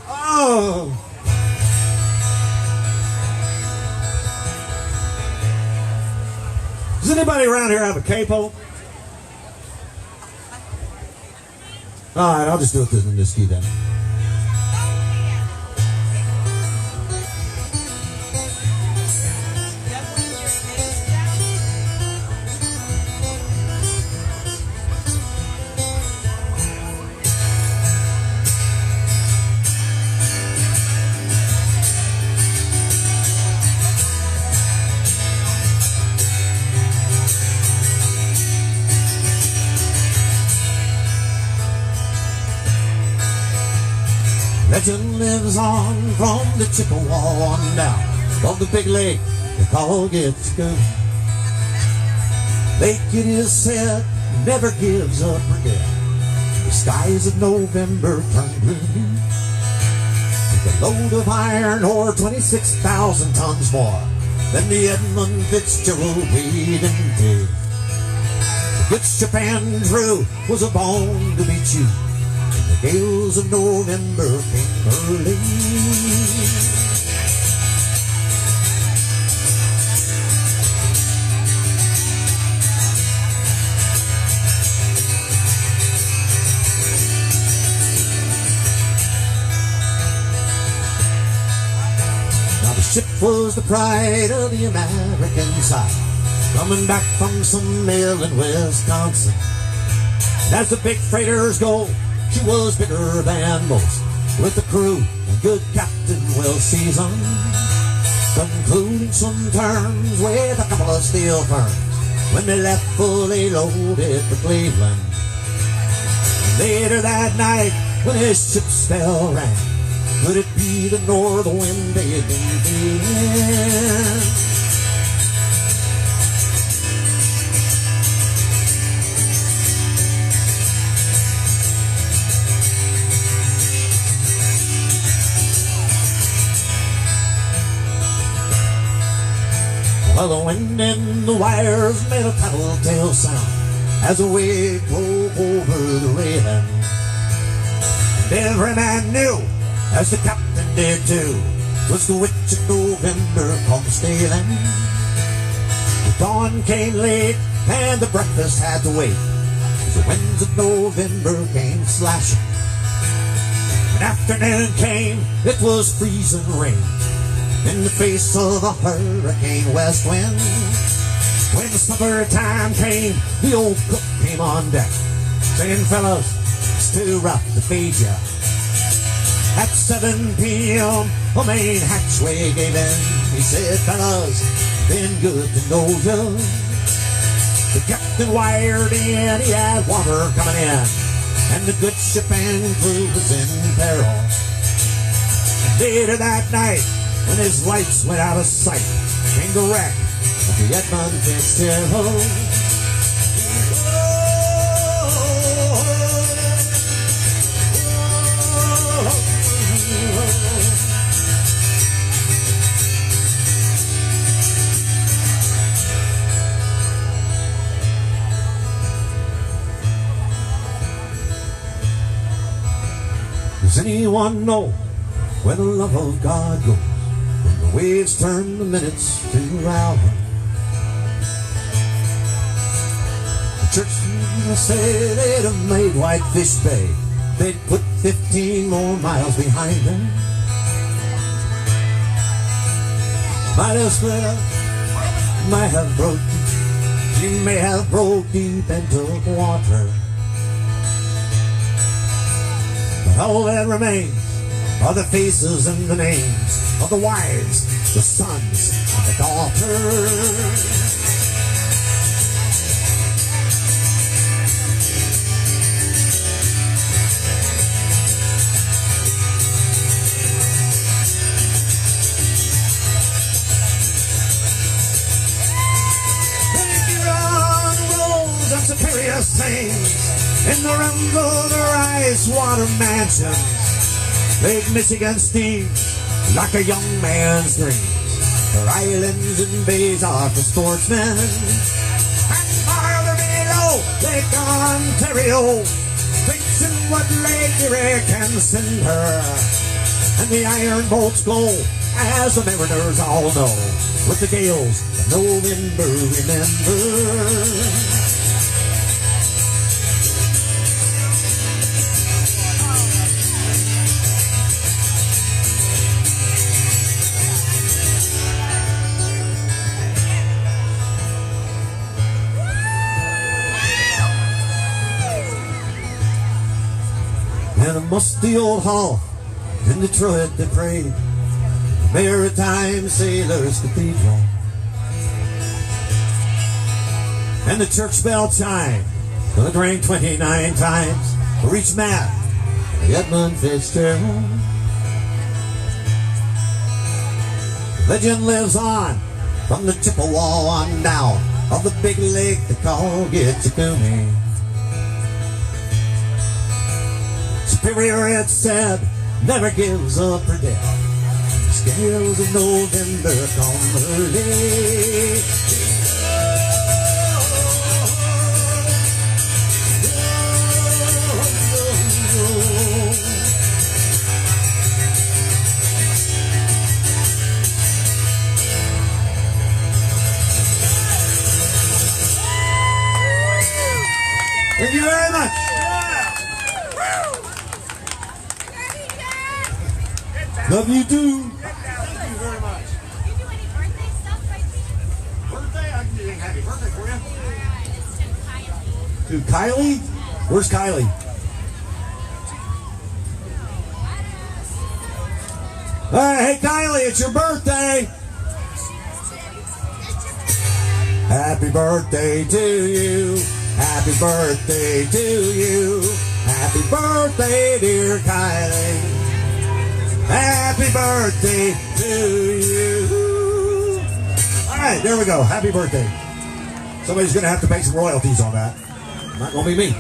Speaker 1: Oh. Does anybody around here have a capo? All right, I'll just do it in this key then. Legend lives on from the Chippewa on down from the big lake they call Gitsko. Lake, it is said, never gives up again. The skies of November turn blue with a load of iron ore 26,000 tons more than the Edmund Fitzgerald weighed in day. The good ship Andrew was a bone to be chewed. The gales of November came early. Now the ship was the pride of the American side, coming back from some mill in Wisconsin. And as the big freighters go, she was bigger than most, with a crew and good captain well seasoned, concluding some terms with a couple of steel firms when they left fully loaded for Cleveland. Later that night, when his ship's bell rang, could it be the north wind they had been feeling? Well, the wind and the wires made a tattletale sound as the wave drove over the railing. And every man knew, as the captain did too, 'twas the witch of November come sailing. The dawn came late and the breakfast had to wait, as the winds of November came slashing. When afternoon came, it was freezing rain in the face of a hurricane west wind. When the supper time came, the old cook came on deck, saying, "Fellas, it's too rough to feed ya." At 7 p.m., the main hatchway gave in. He said, "Fellas, been good to know ya." The captain wired in, he had water coming in, and the good ship and crew was in peril. And later that night, when his lights went out of sight, came the wreck of the Edmund Fitzgerald. Does anyone know where the love of God goes when the waves turn the minutes to hours? The church say they'd have made Whitefish Bay. They'd put 15 more miles behind them. Might have split up, might have broke deep. She may have broke deep into water. But all that remains are the faces and the names of the wives, the sons, and the daughters. Superior sings in the rumble ice water mansions. Lake Michigan steams like a young man's dreams. Her islands and bays are for sportsmen. And farther below, Lake Ontario thinks in what Lake Erie can send her. And the iron boats glow, as the mariners all know, with the gales of November, remember. In a musty old hall in Detroit they prayed, the Maritime Sailors Cathedral. And the church bell chimed till it rang 29 times for each man, the Edmund Fitzgerald. Legend lives on from the Chippewa on down of the big lake they call Gitchagumi. Superior, it said, never gives up her dead. The scales of November come early. Thank you very much. Love you too.
Speaker 5: Thank you very much.
Speaker 4: You do any birthday stuff right now?
Speaker 5: Birthday? I can do a happy birthday for you.
Speaker 4: Alright, it's to Kylie.
Speaker 1: To Kylie? Where's Kylie? Hey, Kylie, it's your birthday. Happy birthday to you. Happy birthday to you. Happy birthday, dear Kylie. Happy birthday to you. All right, there we go. Happy birthday. Somebody's going to have to pay some royalties on that. Not going to be me.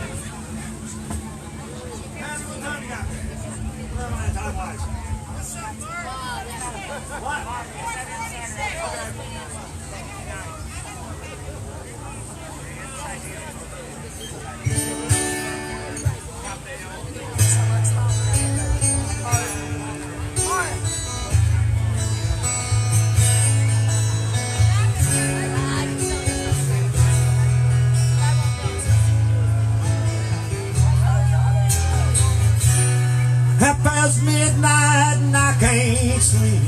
Speaker 1: Half past midnight and I can't sleep.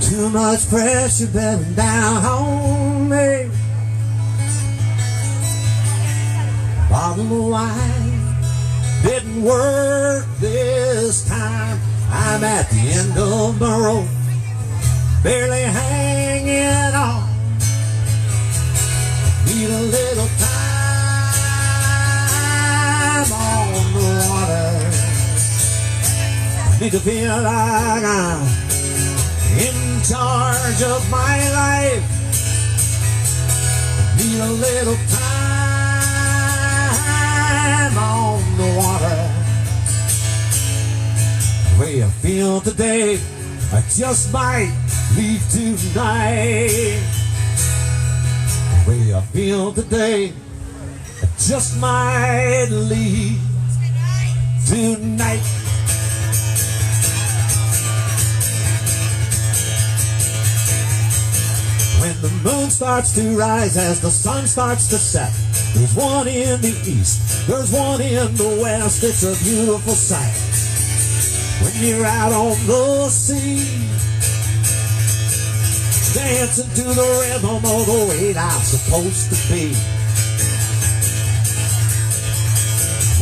Speaker 1: Too much pressure bearing down on me. Bottle of wine didn't work this time. I'm at the end of the rope, barely hanging on. Need a little time on the water. Need to feel like I'm in charge of my life. Need a little time on the water. The way I feel today, I just might leave tonight. The way I feel today, I just might leave tonight. When the moon starts to rise as the sun starts to set, there's one in the east, there's one in the west. It's a beautiful sight when you're out on the sea, dancing to the rhythm of the way life's supposed to be.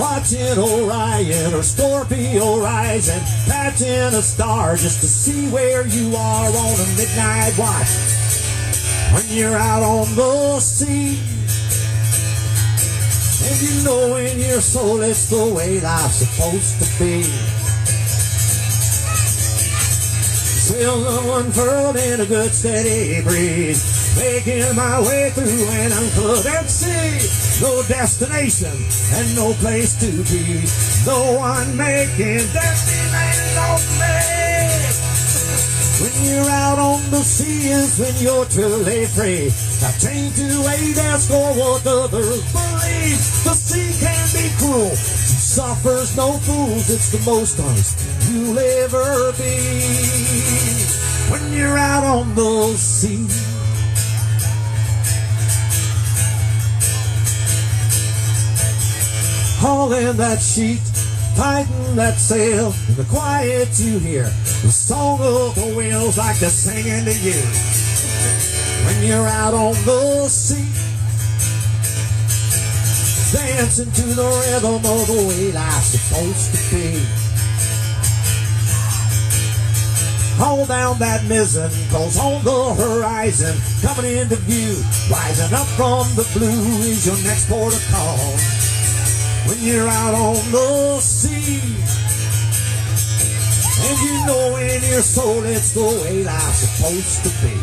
Speaker 1: Watching Orion or Scorpio rise and catching a star just to see where you are on a midnight watch. When you're out on the sea, and you know in your soul it's the way life's supposed to be. Sailing unfurled in a good steady breeze, making my way through an unclouded sea. No destination and no place to be, no one making destiny of me. When you're out on the sea is when you're truly free, not chained to a desk or what others believe. The sea can be cruel, she suffers no fools. It's the most honest you'll ever be. When you're out on the sea, haul in that sheet, tighten that sail. In the quiet you hear the song of the whales like they're singing to you. When you're out on the sea, dancing to the rhythm of the way life's supposed to be. Hold down that mizzen, cause on the horizon, coming into view, rising up from the blue is your next port of call. When you're out on the sea, and you know in your soul it's the way life's supposed to be.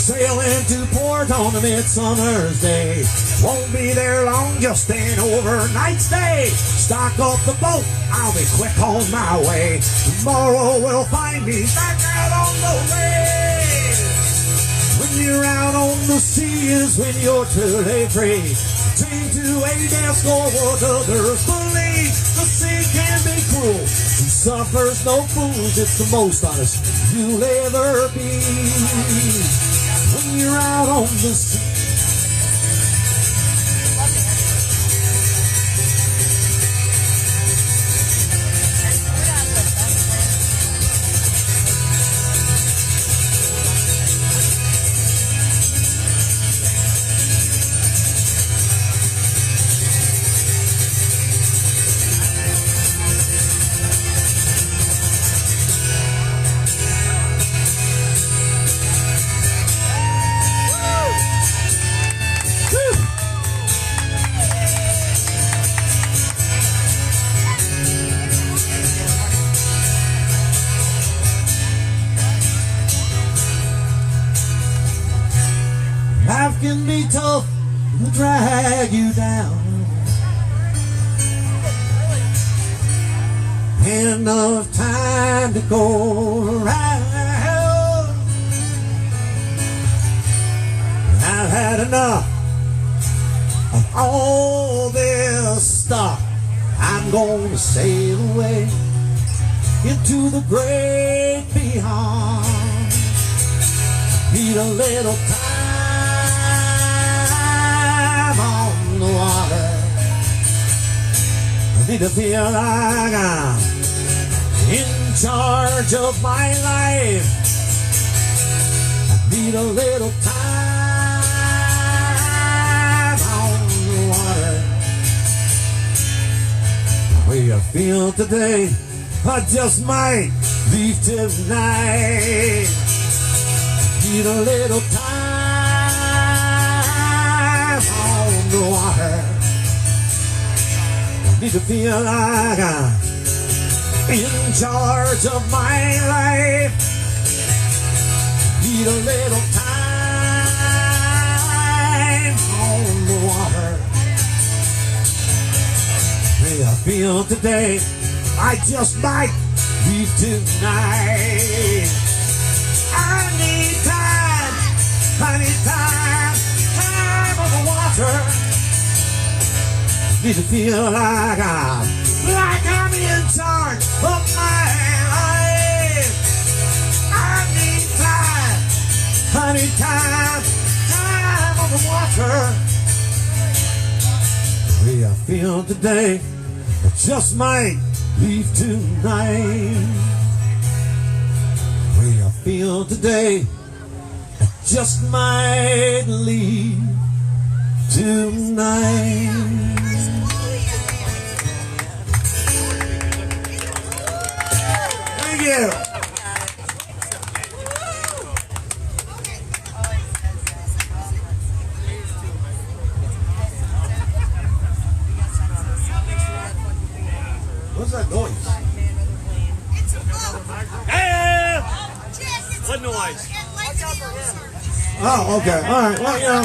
Speaker 1: Sailing to port on a midsummer's day, won't be there long, just an overnight stay. Stock up the boat, I'll be quick on my way. Tomorrow will find me back out on the way. When you're out on the sea is when you're truly free, chained to a desk or what others believe. The sea can be cruel, she suffers no fools. It's the most honest you'll ever be. When you're out on the sea. Life can be tough to drag you down, enough time to go around. I've had enough of all this stuff. I'm gonna sail away into the great beyond. Need a little time on the water. I need to feel like I'm in charge of my life. I need a little time on the water. The way I feel today, I just might leave tonight. Need a little time on the water. I need to feel like I'm in charge of my life. Need a little time on the water. The way I feel today, I just might leave tonight. I need time me to feel like I'm in charge of my life. I need time, I need time on the water. The way I feel today, I just might leave tonight. The way I feel today, I just might leave tonight. Thank you. What's that noise?
Speaker 3: It's a boat.
Speaker 5: Hey!
Speaker 3: Jack, it's
Speaker 5: What
Speaker 3: a boat.
Speaker 5: noise?
Speaker 3: It likes the Ozark.
Speaker 1: Oh, okay. All right. Well, you know,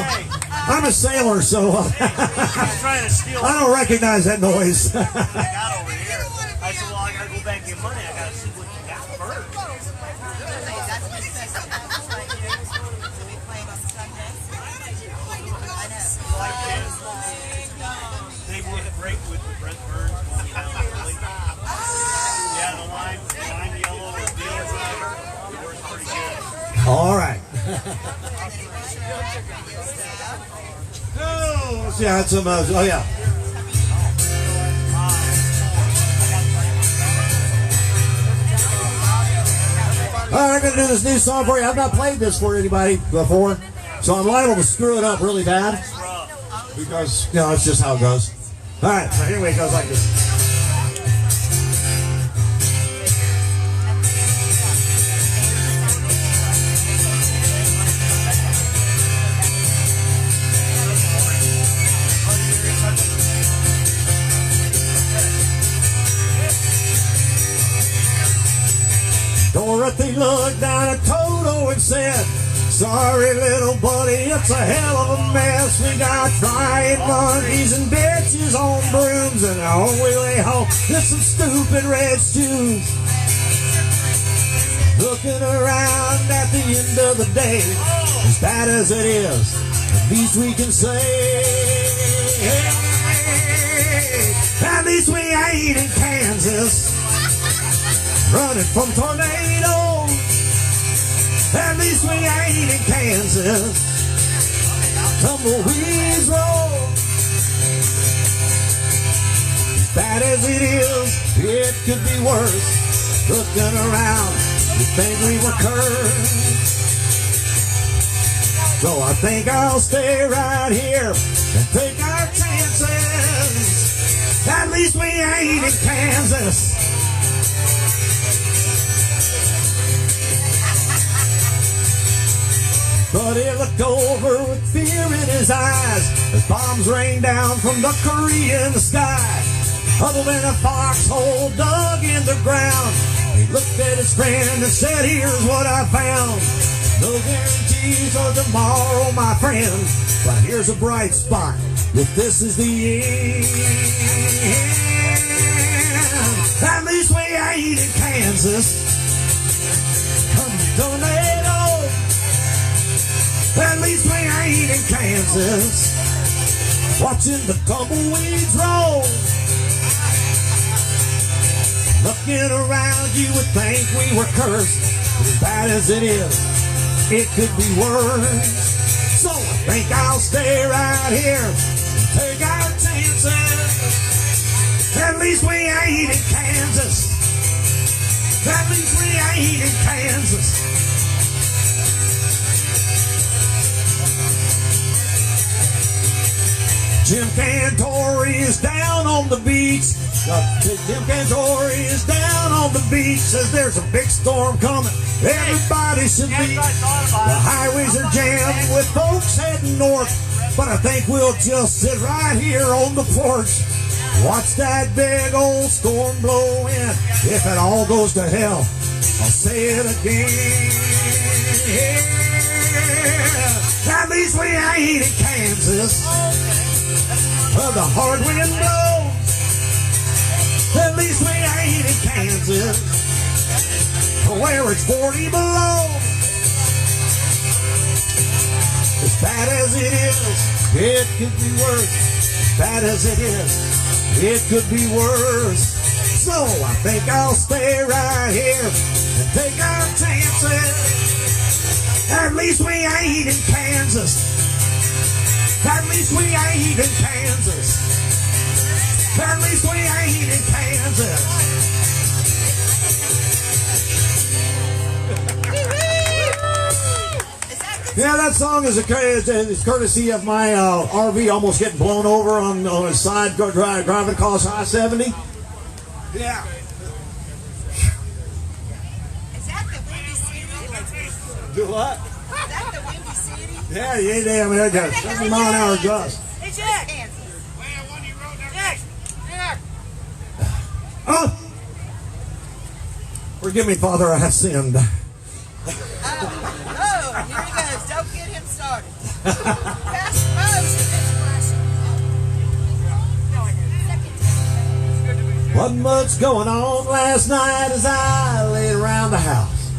Speaker 1: I'm a sailor, so
Speaker 5: He's trying to steal.
Speaker 1: I don't recognize that noise.
Speaker 5: I got over here. I said, well, I gotta go back and get money. I gotta see what you got first. They would break with the Brent Burns one down early. Yeah, the lime yellow or deal or whatever. It works pretty good.
Speaker 1: All right. Oh, yeah, it's some. Oh, yeah. All right, I'm gonna do this new song for you. I've not played this for anybody before, so I'm liable to screw it up really bad because you know it's just how it goes. All right, so anyway, it goes like this. Dorothy looked down at Toto and said, "Sorry, little buddy, it's a hell of a mess. We got crying monkeys and bitches on brooms, and the only way home is some stupid red shoes." Looking around at the end of the day, as bad as it is, at least we can say, hey, at least we ain't in Kansas, running from tornadoes. At least we ain't in Kansas, tumbleweeds roll. As bad as it is, it could be worse. Looking around, you think we were cursed. So I think I'll stay right here and take our chances. At least we ain't in Kansas. But he looked over with fear in his eyes as bombs rained down from the Korea in the sky. Other than a foxhole dug in the ground, he looked at his friend and said, "Here's what I found. No guarantees for tomorrow, my friend, but here's a bright spot if this is the end. At least we ain't in Kansas. Come tornado. At least we ain't in Kansas, watching the tumbleweeds roll. Looking around, you would think we were cursed, but as bad as it is, it could be worse. So I think I'll stay right here and take our chances. At least we ain't in Kansas. At least we ain't in Kansas. Jim Cantor is down on the beach. Jim Cantor is down on the beach. Says there's a big storm coming. Everybody should be. The highways are jammed with folks heading north. But I think we'll just sit right here on the porch. Watch that big old storm blow in. If it all goes to hell, I'll say it again. At least we ain't in Kansas. The hard wind blows. At least we ain't in Kansas, where it's 40 below. As bad as it is, it could be worse. As bad as it is, it could be worse. So I think I'll stay right here and take our chances. At least we ain't in Kansas. At least we ain't in Kansas. At least we ain't in Kansas. Yeah, that song is courtesy of my RV almost getting blown over on its side driving across I-70. Yeah.
Speaker 3: Is that the Windy City?
Speaker 1: Do what?
Speaker 3: Is that the Windy City?
Speaker 1: Yeah, I mean, that got 70 mile an hour gust.
Speaker 5: Hey, Jack! Jack!
Speaker 1: Oh! Forgive me, Father, I have sinned.
Speaker 3: Oh, here he goes. Don't get him started. Pastor Mosley.
Speaker 1: Wasn't much going on last night as I laid around the house.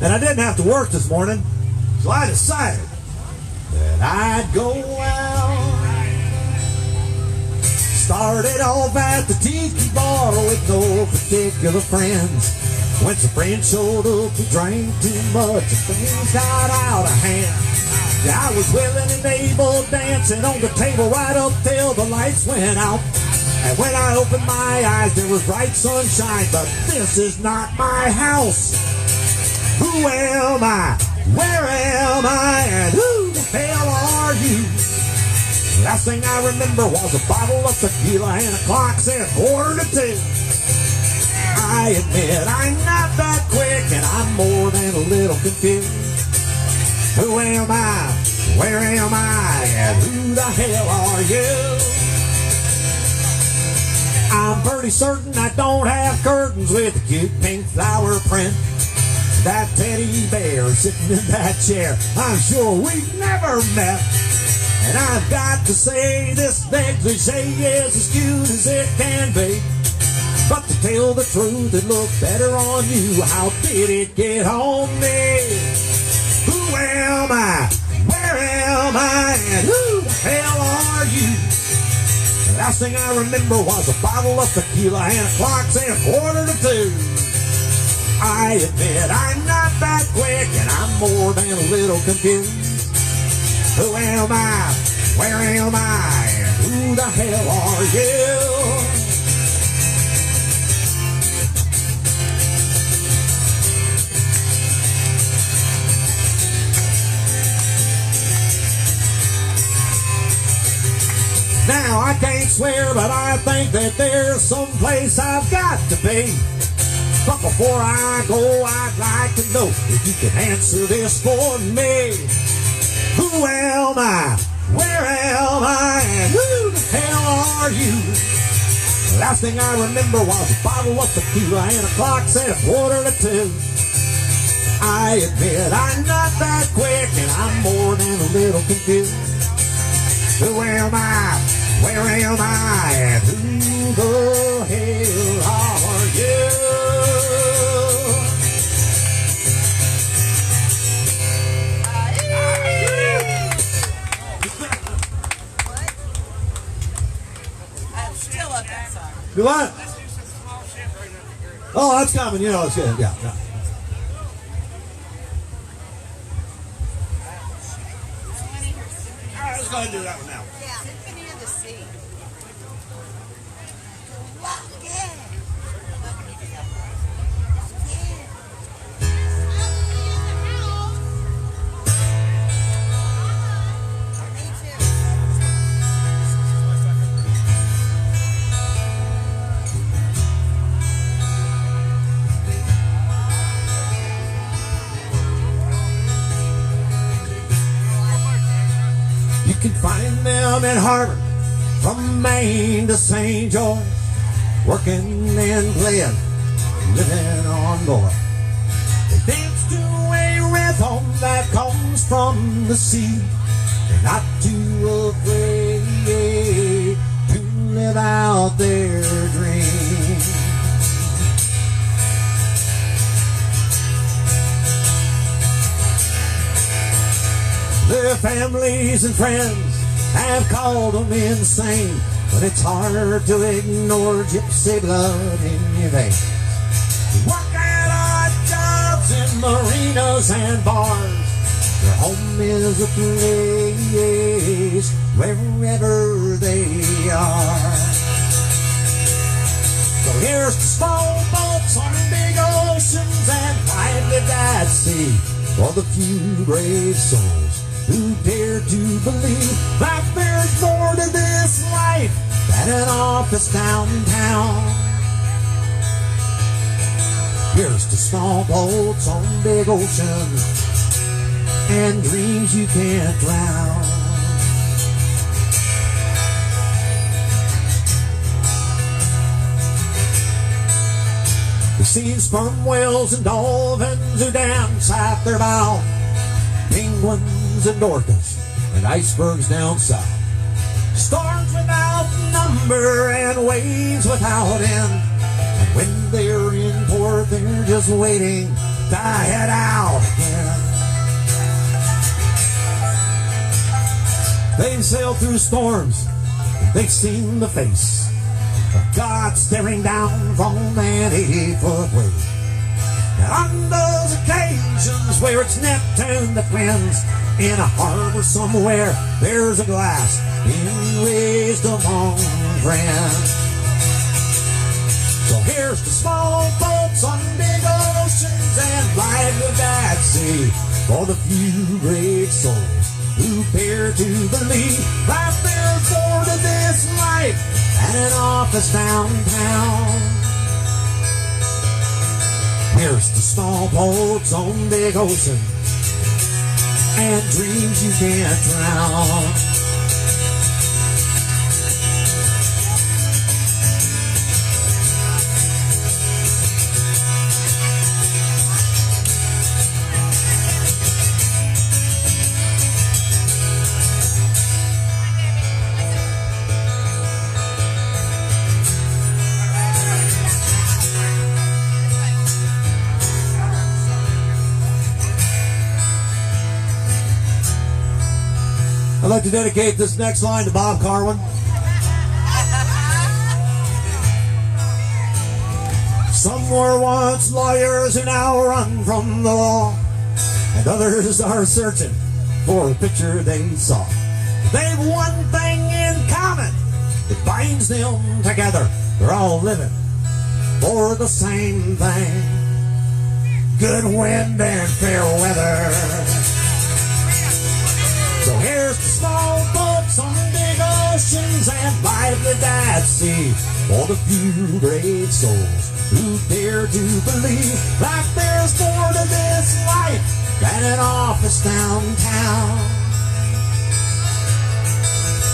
Speaker 1: And I didn't have to work this morning, so I decided that I'd go out. Started off at the tiki bar with no particular friends. When some friends showed up, we drank too much and things got out of hand. Yeah, I was willing and able, dancing on the table right up till the lights went out. And when I opened my eyes, there was bright sunshine, but this is not my house. Who am I? Where am I? And who the hell are you? Last thing I remember was a bottle of tequila and a clock said 1:45. I admit I'm not that quick and I'm more than a little confused. Who am I? Where am I? And who the hell are you? I'm pretty certain I don't have curtains with a cute pink flower print. That teddy bear sitting in that chair, I'm sure we've never met. And I've got to say this negligee is as cute as it can be. But to tell the truth, it looked better on you. How did it get on me? Who am I? Where am I? And who the hell are you? The last thing I remember was a bottle of tequila and a clock saying 1:45. I admit I'm not that quick and I'm more than a little confused. Who am I? Where am I? And who the hell are you? Now, I can't swear, but I think that there's some place I've got to be. But before I go, I'd like to know if you can answer this for me. Who am I? Where am I? And who the hell are you? Last thing I remember was a bottle of tequila and a clock said 1:45. I admit I'm not that quick and I'm more than a little confused. Who am I? Where am I? And who the hell are you?
Speaker 3: I'm still up that side.
Speaker 1: Do what?
Speaker 5: Let's do some small shit right now.
Speaker 1: Oh, that's coming. You know it's good. Yeah.
Speaker 5: All right, let's go ahead and do that one now.
Speaker 3: Yeah. Symphony of the Sea.
Speaker 1: You can find them in Harvard, from Maine to St. George, working and playing, living on board. They dance to a rhythm that comes from the sea. They're not too afraid to live out their dreams. Their families and friends have called them insane, but it's hard to ignore gypsy blood in your veins. Work at odd jobs in marinas and bars. Their home is a place wherever they are. So here's to small boats on big oceans and lively at sea, for the few brave souls who dare to believe that there's more to this life than an office downtown. Here's to small boats on big oceans and dreams you can't drown. The sea sperm whales and dolphins who dance at their bow, penguins and orcas and icebergs down south, storms without number and waves without end. And when they're in port, they're just waiting to head out again. They've sailed through storms, and they've seen the face of God staring down from an 80-foot wave. And on those occasions where it's Neptune that wins, in a harbor somewhere there's a glass being raised among friends. So here's to small boats on big oceans and lively at sea, for the few brave souls who dare to believe that there's more to this life than an office downtown. Here's to small boats on big ocean and dreams you can't drown. I'd like to dedicate this next line to Bob Carwin. Some were once lawyers who now run from the law, and others are searching for a picture they saw. They've one thing in common that binds them together. They're all living for the same thing: good wind and fair weather. So here's to small boats on big oceans and lively at sea, for the few brave souls who dare to believe that there's more to this life than an office downtown.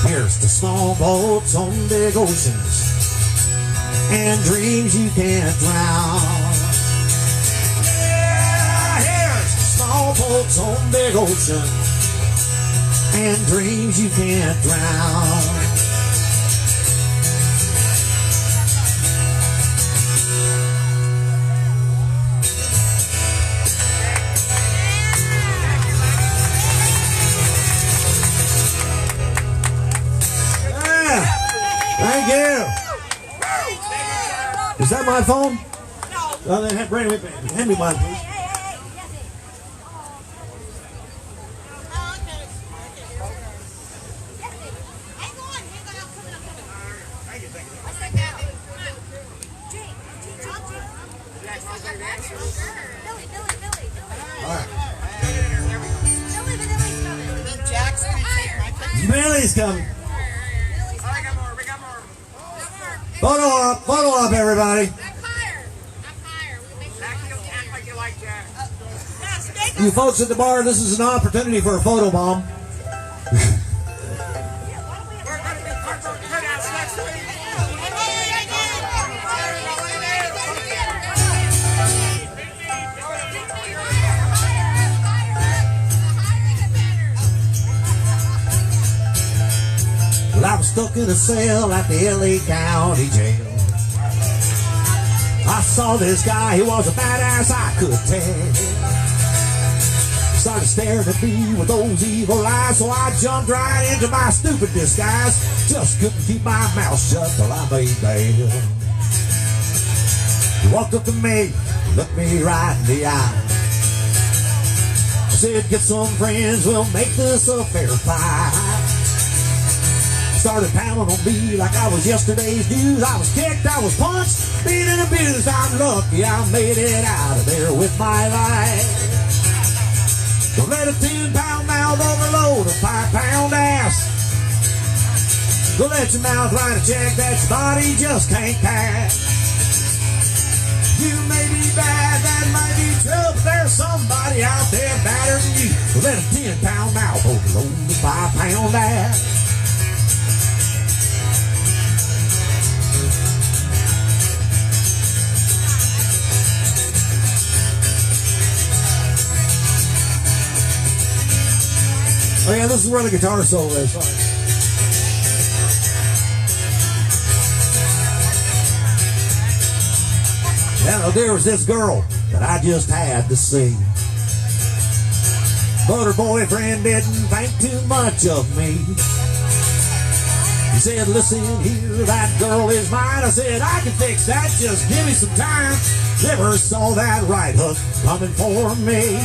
Speaker 1: Here's to small boats on big oceans and dreams you can't drown. Yeah, here's to small boats on big oceans and dreams you can't drown. Yeah, thank you. Is that my phone? No. Then hand me mine, please. Billy's coming.
Speaker 5: We got more.
Speaker 1: Photo op, everybody.
Speaker 5: Act like you like Jack.
Speaker 1: You folks at the bar, this is an opportunity for a photo bomb.
Speaker 5: We're going to be printouts next week.
Speaker 1: Well, I was stuck in a cell at the LA County Jail. I saw this guy, he was a badass, I could tell. started staring at me with those evil eyes, so I jumped right into my stupid disguise. Just couldn't keep my mouth shut till I made bail. He walked up to me, looked me right in the eye. I said, get some friends, we'll make this a fair fight. Started pounding on me like I was yesterday's news. I was kicked, I was punched, beaten and abused. I'm lucky I made it out of there with my life. Don't let a 10-pound mouth overload a 5-pound ass. Don't let your mouth write a check that your body just can't cash. You may be bad, that might be true, but there's somebody out there better than you. Don't let a 10-pound mouth overload a 5-pound ass. Oh yeah, this is where the guitar solo is. Now there was this girl that I just had to see, but her boyfriend didn't think too much of me. He said, listen here, that girl is mine. I said, I can fix that, just give me some time. Never saw that right hook coming for me.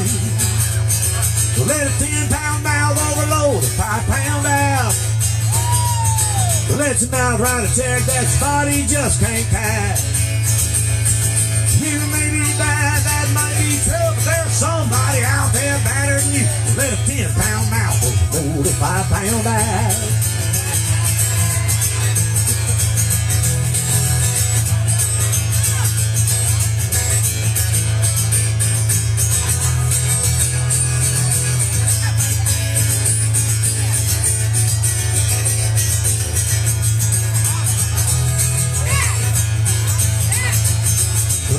Speaker 1: So let a 10-pound mouth overload a 5-pound ass. So let your mouth write a check that your body just can't cash. You may be bad, that might be true, but there's somebody out there better than you. So let a 10-pound mouth overload a 5-pound ass.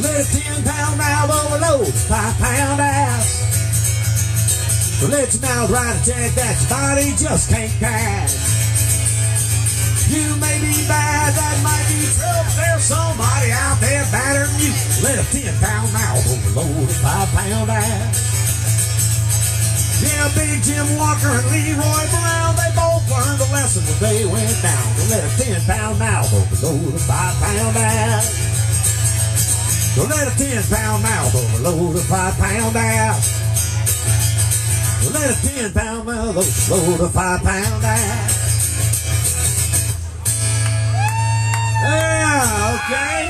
Speaker 1: Let a 10-pound mouth overload a 5-pound ass. So let your mouth write a check that your body just can't cash. You may be bad, that might be true, but there's somebody out there better than you. Let a 10-pound mouth overload a 5-pound ass. Yeah, Big Jim Walker and Leroy Brown, they both learned a lesson when they went down. So let a 10-pound mouth overload a 5-pound ass. So let a 10-pound mouth overload a 5-pound ass. So let a 10-pound mouth overload a 5-pound ass. Yeah, okay.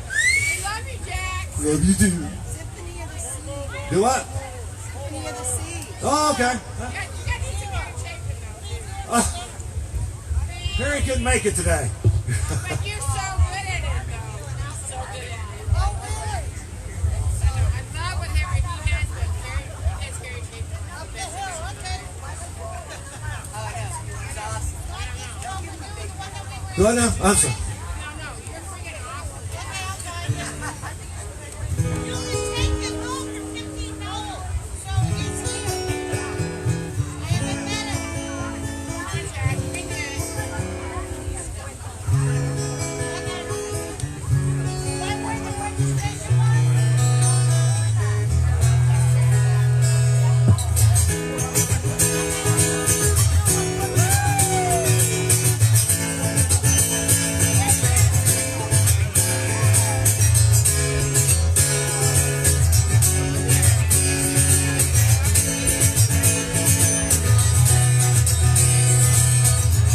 Speaker 3: We love you, Jack.
Speaker 1: Love you too.
Speaker 3: Symphony of the Sea.
Speaker 1: Do what?
Speaker 3: Symphony of the Sea.
Speaker 1: Oh, okay.
Speaker 3: You got to get some air taping though.
Speaker 1: Harry couldn't make it today.
Speaker 3: But you're so good at it though. So good at it. Oh, really? I love when he has Harry taping. Up the hill, okay. Oh, I know. He's awesome.
Speaker 1: Do I know? I'm sorry.
Speaker 3: No, you're freaking awesome. You only take him home for 15 holes. So he's here. I haven't met him. Come on, Jack. Bring this. Where's the registration line?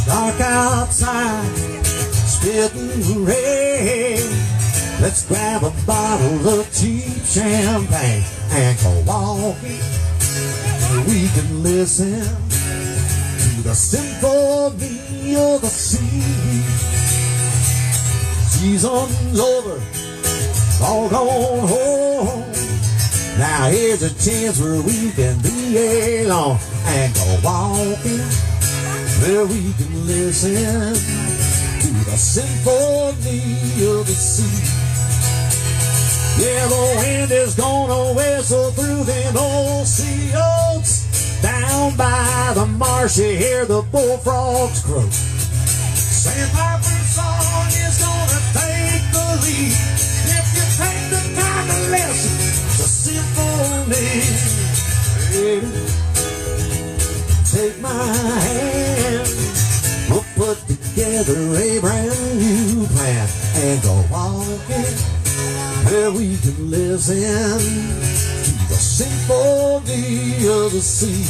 Speaker 1: Dark outside, spitting rain. Let's grab a bottle of cheap champagne and go walking. We can listen to the symphony of the sea. Season's over, all gone home. Now here's a chance where we can be alone and go walking, where we can listen to the symphony of the sea. Yeah, the wind is gonna whistle through them old sea oaks. Down by the marsh you hear the bullfrogs croak. Sandpiper's song is gonna take the lead if you take the time to listen to symphony Baby, take my hand. We'll put together a brand new plan and go walking where we can listen to the symphony of the sea.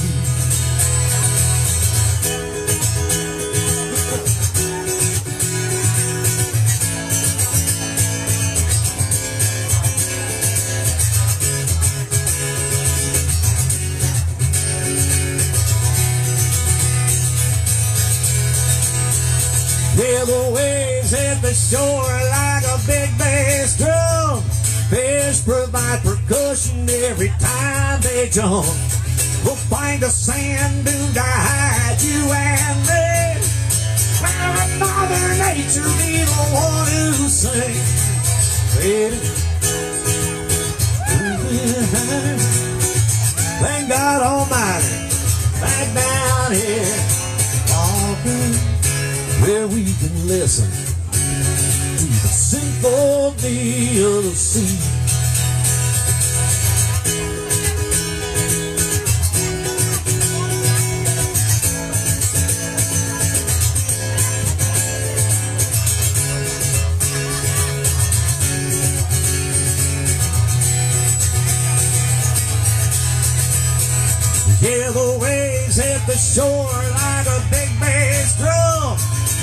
Speaker 1: Yeah, the waves hit the shore like a big bass drum. Fish provide percussion every time they jump. We'll find a sand dune to hide you and me. Let Mother Nature be the one who sings. Baby, thank God Almighty, back down here, walking where we can listen to the symphony of the sea. Yeah, the waves hit the shore like a big bass drum.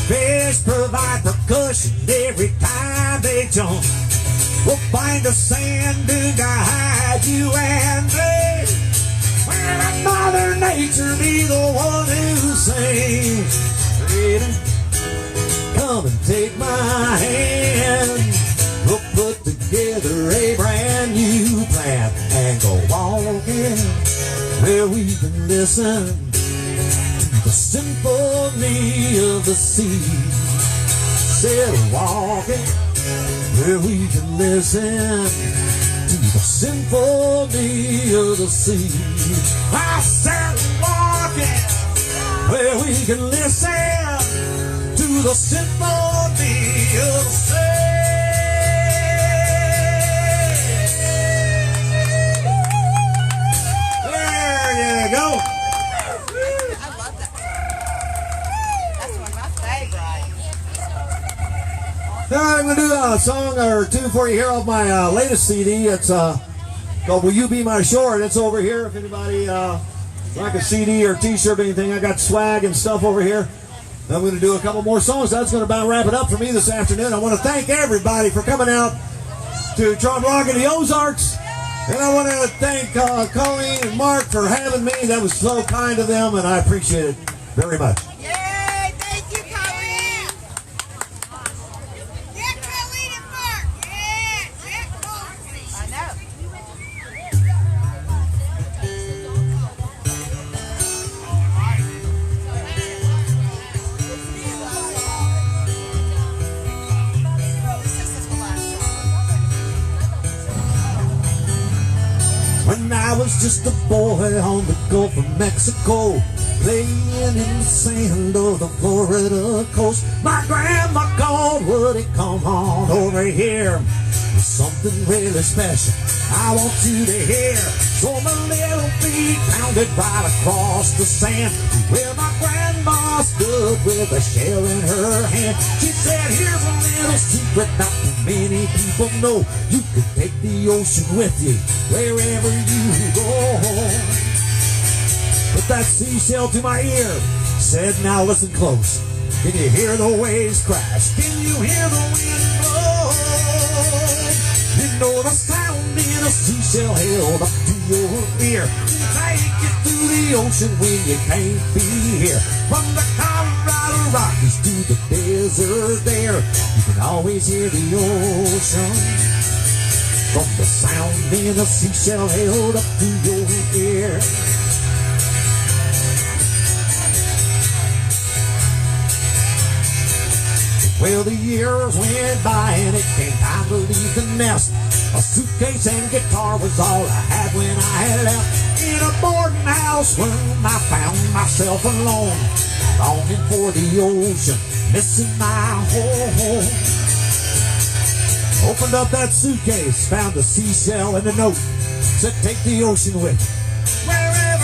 Speaker 1: Fish provide percussion every time they jump. We'll find a sand dune to hide you and me. Let Mother Nature be the one who sings. Baby, come and take my hand. We'll put together a brand new plan and go walking where we can listen the symphony of the sea. Said walking where we can listen to the symphony of the sea. I said walking where we can listen to the symphony of the sea. There you go. Now I'm going to do a song or two for you here off my latest CD. It's called Will You Be My Shore? It's over here. If anybody like a CD or t-shirt or anything, I got swag and stuff over here. I'm going to do a couple more songs. That's going to about wrap it up for me this afternoon. I want to thank everybody for coming out to TropRockin the Ozarks. And I want to thank Colleen and Mark for having me. That was so kind of them, and I appreciate it very much.
Speaker 3: Yay! Thank you, Colleen. Yeah, Colleen and Mark. Yeah, JackMosley. I know.
Speaker 1: When I was just a boy on the Gulf of Mexico, playing in the sand of the Florida coast, my grandma called, Woody, come on over here. There's something really special I want you to hear. So my little feet pounded right across the sand, where my grandma stood with a shell in her hand. She said, here's a little secret not too many people know. You can take the ocean with you wherever you go. Put that seashell to my ear, said, now listen close. Can you hear the waves crash? Can you hear the wind blow? You know the sound in a seashell held up to your ear. Take you through the ocean when you can't be here. From the Colorado Rockies to the desert there, you can always hear the ocean. From the sound in a seashell held up to your ear. Well, the years went by and it came time to leave the nest. A suitcase and guitar was all I had when I had left. In a boarding house room, I found myself alone, longing for the ocean, missing my home. Opened up that suitcase, found a seashell and a note, said take the ocean with you, wherever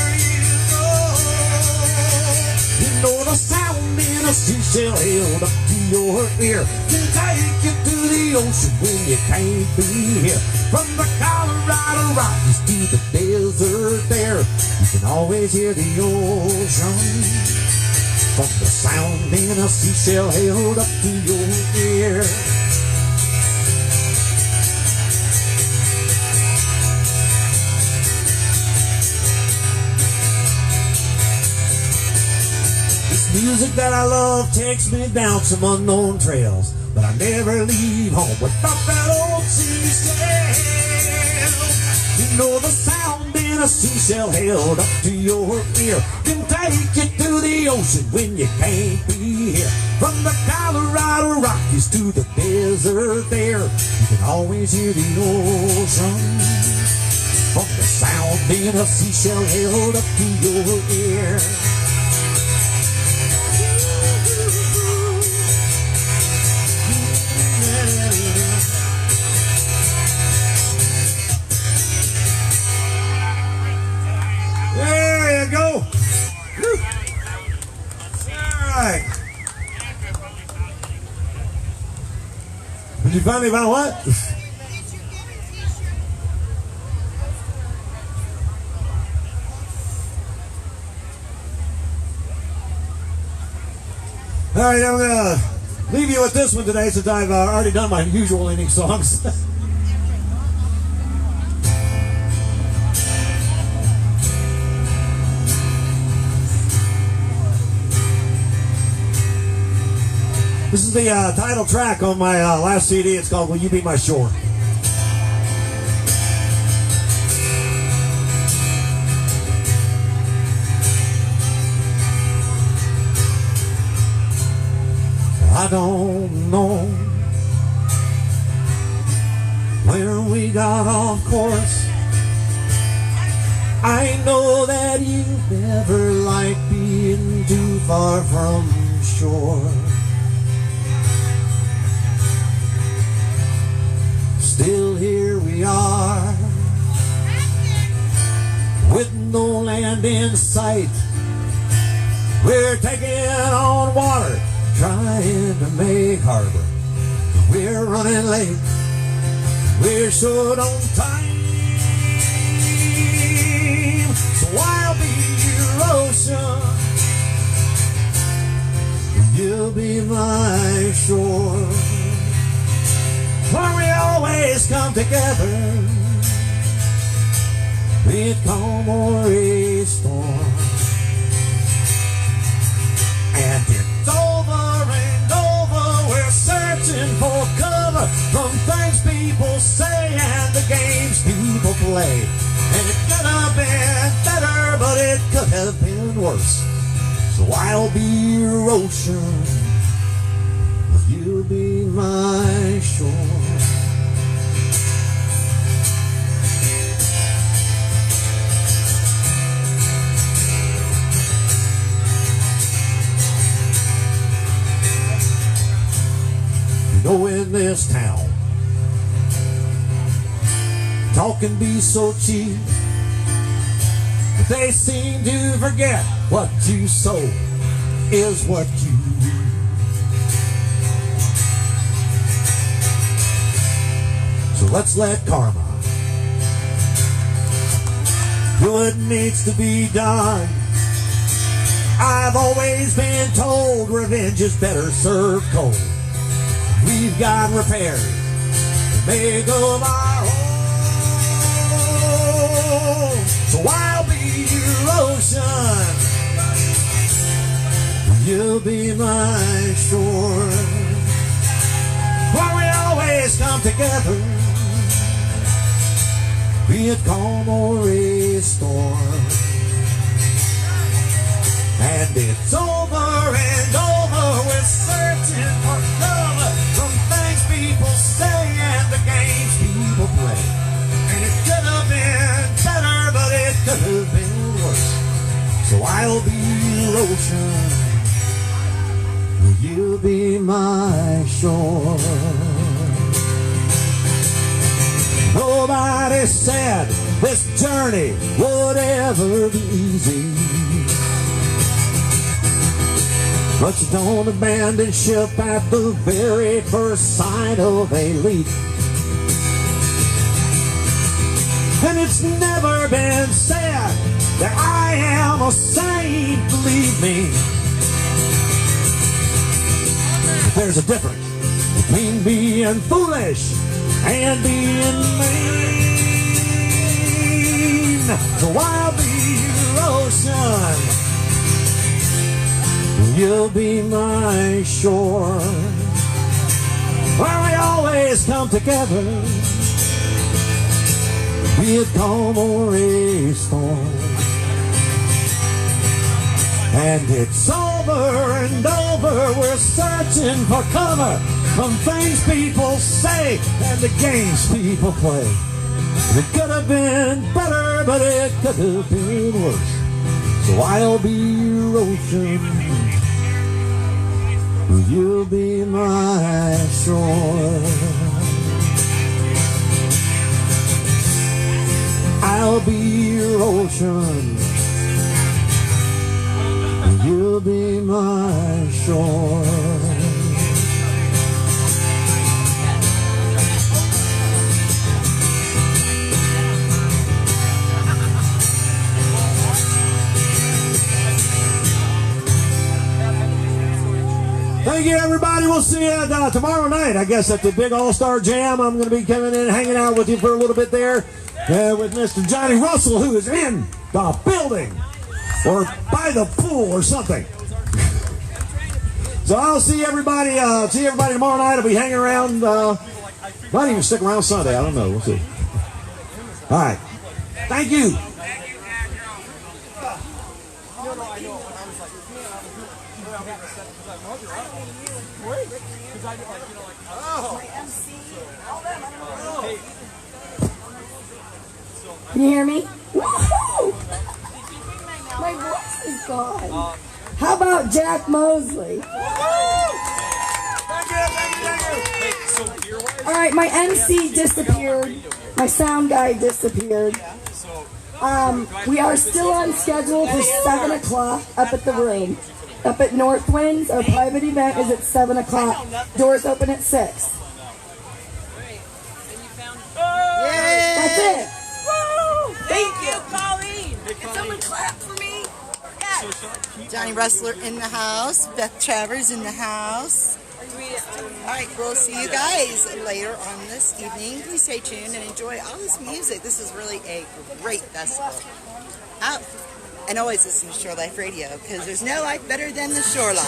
Speaker 1: the sound in a seashell held up to your ear can take you to the ocean when you can't be here. From the Colorado Rockies to the desert there, you can always hear the ocean. From the sound in a seashell held up to your ear. Music that I love takes me down some unknown trails, but I never leave home without that old seashell. You know the sound in a seashell held up to your ear can take you to the ocean when you can't be here. From the Colorado Rockies to the desert there, you can always hear the ocean. From the sound in a seashell held up to your ear. Did you finally find what? All right, I'm going to leave you with this one today since I've already done my usual ending songs. This is the title track on my last CD. It's called Will You Be My Shore. I don't know where we got off course. I know that you never liked being too far from shore. Still here we are, with no land in sight. We're taking on water, trying to make harbor. We're running late, we're short on time. So I'll be your ocean, you'll be my shore. For we always come together, be it calm or a storm. And it's over and over, we're searching for cover from things people say and the games people play. And it could have been better, but it could have been worse. So I'll be your ocean, you'll be my shore. You know, in this town, talk can be so cheap, but they seem to forget what you sow is what you reap. So let's let karma do what needs to be done. I've always been told revenge is better served cold. We've got repairs to make of our own. So I'll be your ocean, you'll be my shore. For we always come together, be it calm or a storm. And it's over and over, we're searching for cover from things people say and the games people play. And it could have been better, but it could have been worse. So I'll be your ocean, will you be my shore? Nobody said this journey would ever be easy. But you don't abandon ship at the very first sign of a leak. And it's never been said that I am a saint, believe me. But there's a difference between being foolish and being mean. So I'll be your ocean, you'll be my shore, where we always come together, be it calm or a storm. And it's over and over, we're searching for cover from things people say and the games people play. It could have been better, but it could have been worse. So I'll be your ocean, you'll be my shore. I'll be your ocean, you'll be my shore. Thank you, everybody. We'll see you tomorrow night, I guess, at the big All-Star Jam. I'm going to be coming in and hanging out with you for a little bit there with Mr. Johnny Russell, who is in the building or by the pool or something. So I'll see everybody tomorrow night. I'll be hanging around. Might even stick around Sunday. I don't know. We'll see. All right. Thank you.
Speaker 6: Can you hear me? Woo-hoo! My voice is gone. How about JackMosley? All right, my MC disappeared. My sound guy disappeared. We are still on schedule for 7 o'clock up at the room. Up at Northwinds, our private event is at 7 o'clock. Doors open at 6. That's it.
Speaker 3: Thank you, Colleen. Can someone clap for me? Yes. Johnny Rustler in the house. Beth Travers in the house. All right, we'll see you guys later on this evening. Please stay tuned and enjoy all this music. This is really a great festival. And always listen to Shore Life Radio, because there's no life better than the shoreline.